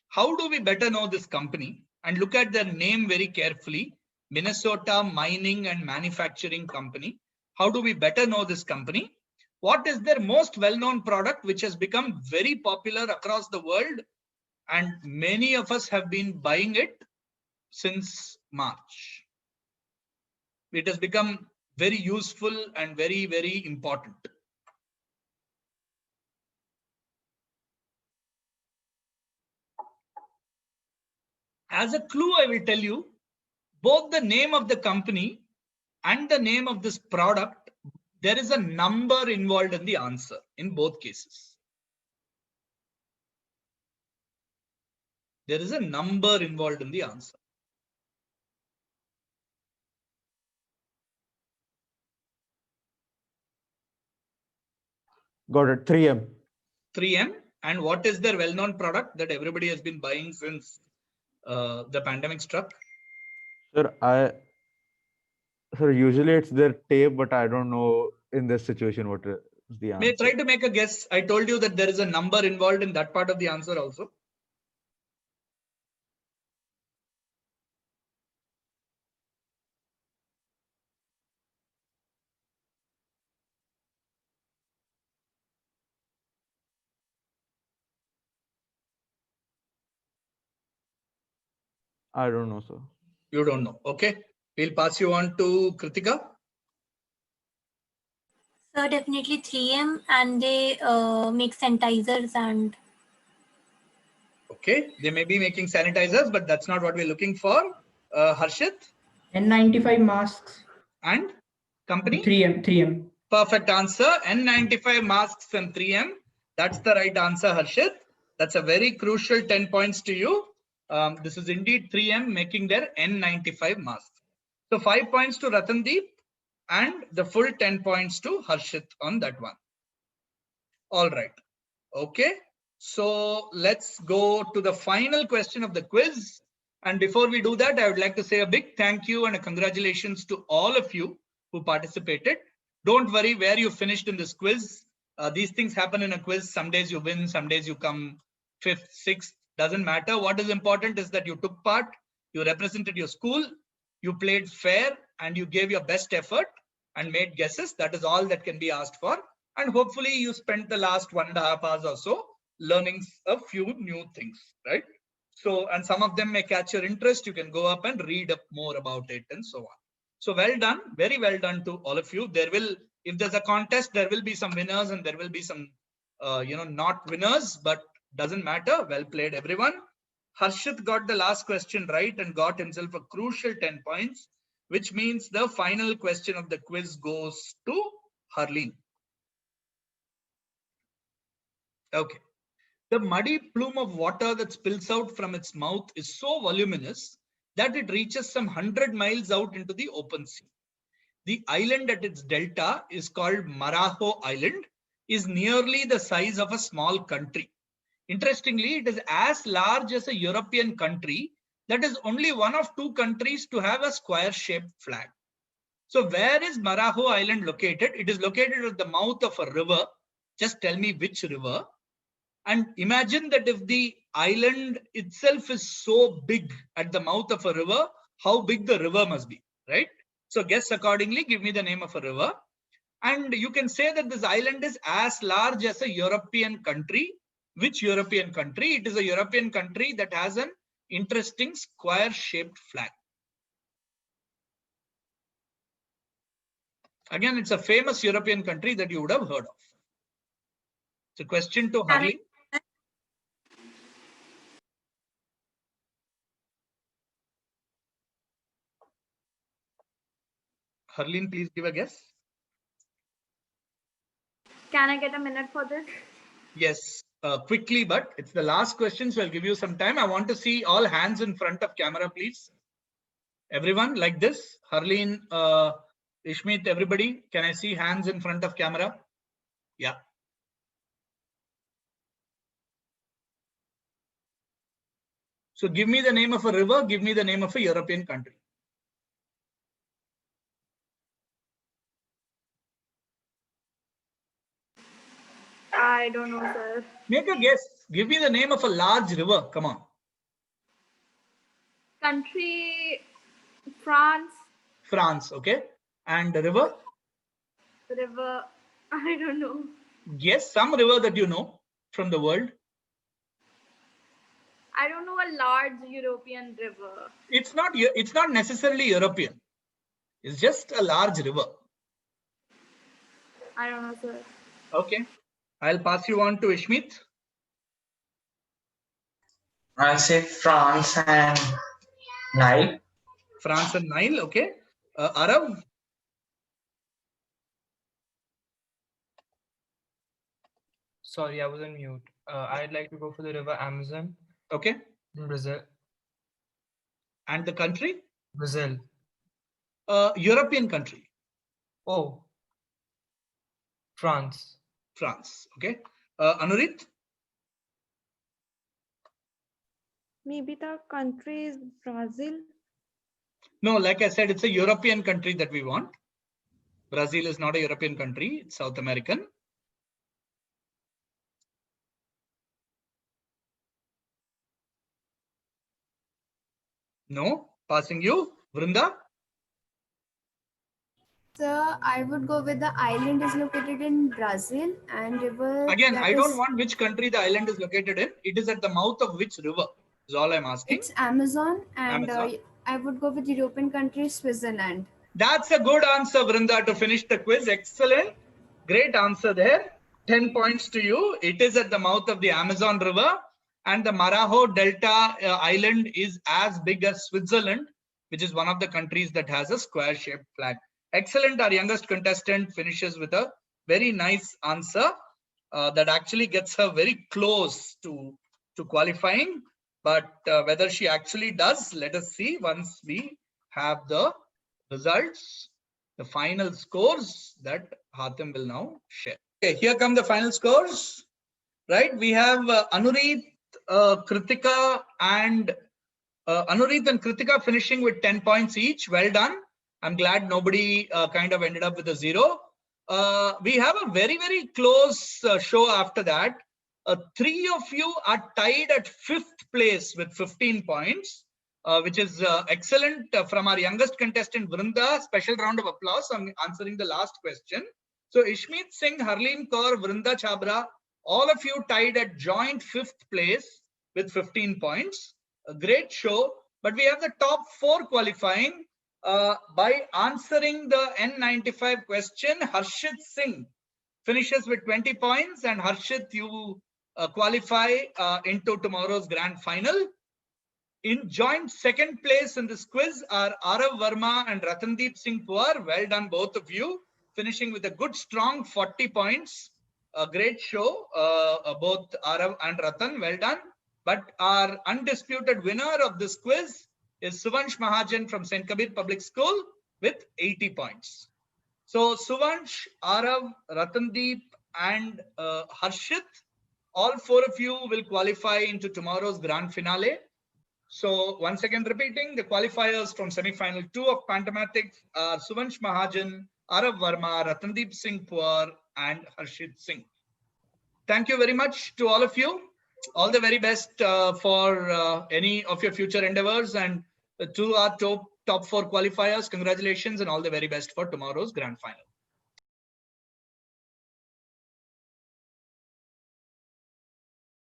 How do we better know this company? And look at their name very carefully, Minnesota Mining and Manufacturing Company. How do we better know this company? What is their most well-known product, which has become very popular across the world? And many of us have been buying it since March. It has become very useful and very, very important. As a clue, I will tell you, both the name of the company and the name of this product, there is a number involved in the answer in both cases. There is a number involved in the answer. Got it. 3M. 3M. And what is their well-known product that everybody has been buying since the pandemic struck? Sir, usually it's their tape, but I don't know in this situation what is the answer. May try to make a guess. I told you that there is a number involved in that part of the answer also. I don't know, sir. You don't know. Okay. We'll pass you on to Kritika. So definitely 3M, and they make sanitizers and. Okay. They may be making sanitizers, but that's not what we're looking for. Harshit? N95 masks. And company? 3M. Perfect answer. N95 masks and 3M. That's the right answer, Harshit. That's a very crucial 10 points to you. This is indeed 3M making their N95 masks. So 5 points to Ratandeep and the full 10 points to Harshit on that one. All right. Okay. So let's go to the final question of the quiz. And before we do that, I would like to say a big thank you and a congratulations to all of you who participated. Don't worry where you finished in this quiz. These things happen in a quiz. Some days you win, some days you come 5th, 6th, doesn't matter. What is important is that you took part, you represented your school, you played fair, and you gave your best effort and made guesses. That is all that can be asked for. And hopefully you spent the last 1.5 hours or so learning a few new things, right? So, and some of them may catch your interest. You can go up and read up more about it and so on. So well done, very well done to all of you. There will, if there's a contest, there will be some winners and there will be some, not winners, but doesn't matter. Well played, everyone. Harshit got the last question right and got himself a crucial 10 points, which means the final question of the quiz goes to Harleen. Okay. The muddy plume of water that spills out from its mouth is so voluminous that it reaches some 100 miles out into the open sea. The island at its delta is called Marajo Island, is nearly the size of a small country. Interestingly, it is as large as a European country that is only one of 2 countries to have a square-shaped flag. So where is Marajo Island located? It is located at the mouth of a river. Just tell me which river. And imagine that if the island itself is so big at the mouth of a river, how big the river must be, right? So guess accordingly, give me the name of a river. And you can say that this island is as large as a European country. Which European country? It is a European country that has an interesting square-shaped flag. Again, it's a famous European country that you would have heard of. It's a question to Harleen. Harleen, please give a guess. Can I get a minute for this? Yes, quickly, but it's the last question, so I'll give you some time. I want to see all hands in front of camera, please. Everyone, like this. Harleen, Ishmeet, everybody, can I see hands in front of camera? Yeah. So give me the name of a river, give me the name of a European country. I don't know, sir. Make a guess. Give me the name of a large river. Come on. Country, France. France, okay. And the river? River, I don't know. Yes, some river that you know from the world. I don't know a large European river. It's not necessarily European. It's just a large river. I don't know, sir. Okay. I'll pass you on to Ishmeet. I'll say France and Nile. France and Nile, okay. Arav? Sorry, I was on mute. I'd like to go for the river Amazon. Okay. In Brazil. And the country? Brazil. European country. Oh. France. France, okay. Anurit? Maybe the country is Brazil. No, like I said, it's a European country that we want. Brazil is not a European country, it's South American. No, passing you. Vrinda? So I would go with the island is located in Brazil and river. Again, I don't want which country the island is located in. It is at the mouth of which river is all I'm asking. It's Amazon and Amazon. I would go with European country Switzerland. That's a good answer, Vrinda, to finish the quiz. Excellent. Great answer there. 10 points to you. It is at the mouth of the Amazon River. And the Marajo Delta island is as big as Switzerland, which is one of the countries that has a square-shaped flag. Excellent. Our youngest contestant finishes with a very nice answer that actually gets her very close to qualifying. But whether she actually does, let us see once we have the results, the final scores that Hatem will now share. Okay, here come the final scores. Right, we have Anurit, Kritika and finishing with 10 points each. Well done. I'm glad nobody kind of ended up with a 0. We have a very, very close show after that. 3 of you are tied at 5th place with 15 points, which is excellent from our youngest contestant, Vrinda. Special round of applause on answering the last question. So Ishmeet Singh, Harleen Kaur, Vrinda Chabra, all of you tied at joint 5th place with 15 points. A great show, but we have the top 4 qualifying by answering the N95 question. Harshit Singh finishes with 20 points, and Harshit, you qualify into tomorrow's grand final. In joint 2nd place in this quiz are Arav Verma and Ratandeep Singh Puar. Well done, both of you, finishing with a good strong 40 points. A great show, both Arav and Ratan, well done. But our undisputed winner of this quiz is Suvansh Mahajan from St. Kabir Public School with 80 points. So Suvansh, Arav, Ratandeep and Harshit, all 4 of you will qualify into tomorrow's grand finale. So once again repeating, the qualifiers from semi-final 2 of Pantomaths are Suvansh Mahajan, Arav Verma, Ratandeep Singh Puar and Harshit Singh. Thank you very much to all of you. All the very best for any of your future endeavors, and to our top 4 qualifiers, congratulations and all the very best for tomorrow's grand final.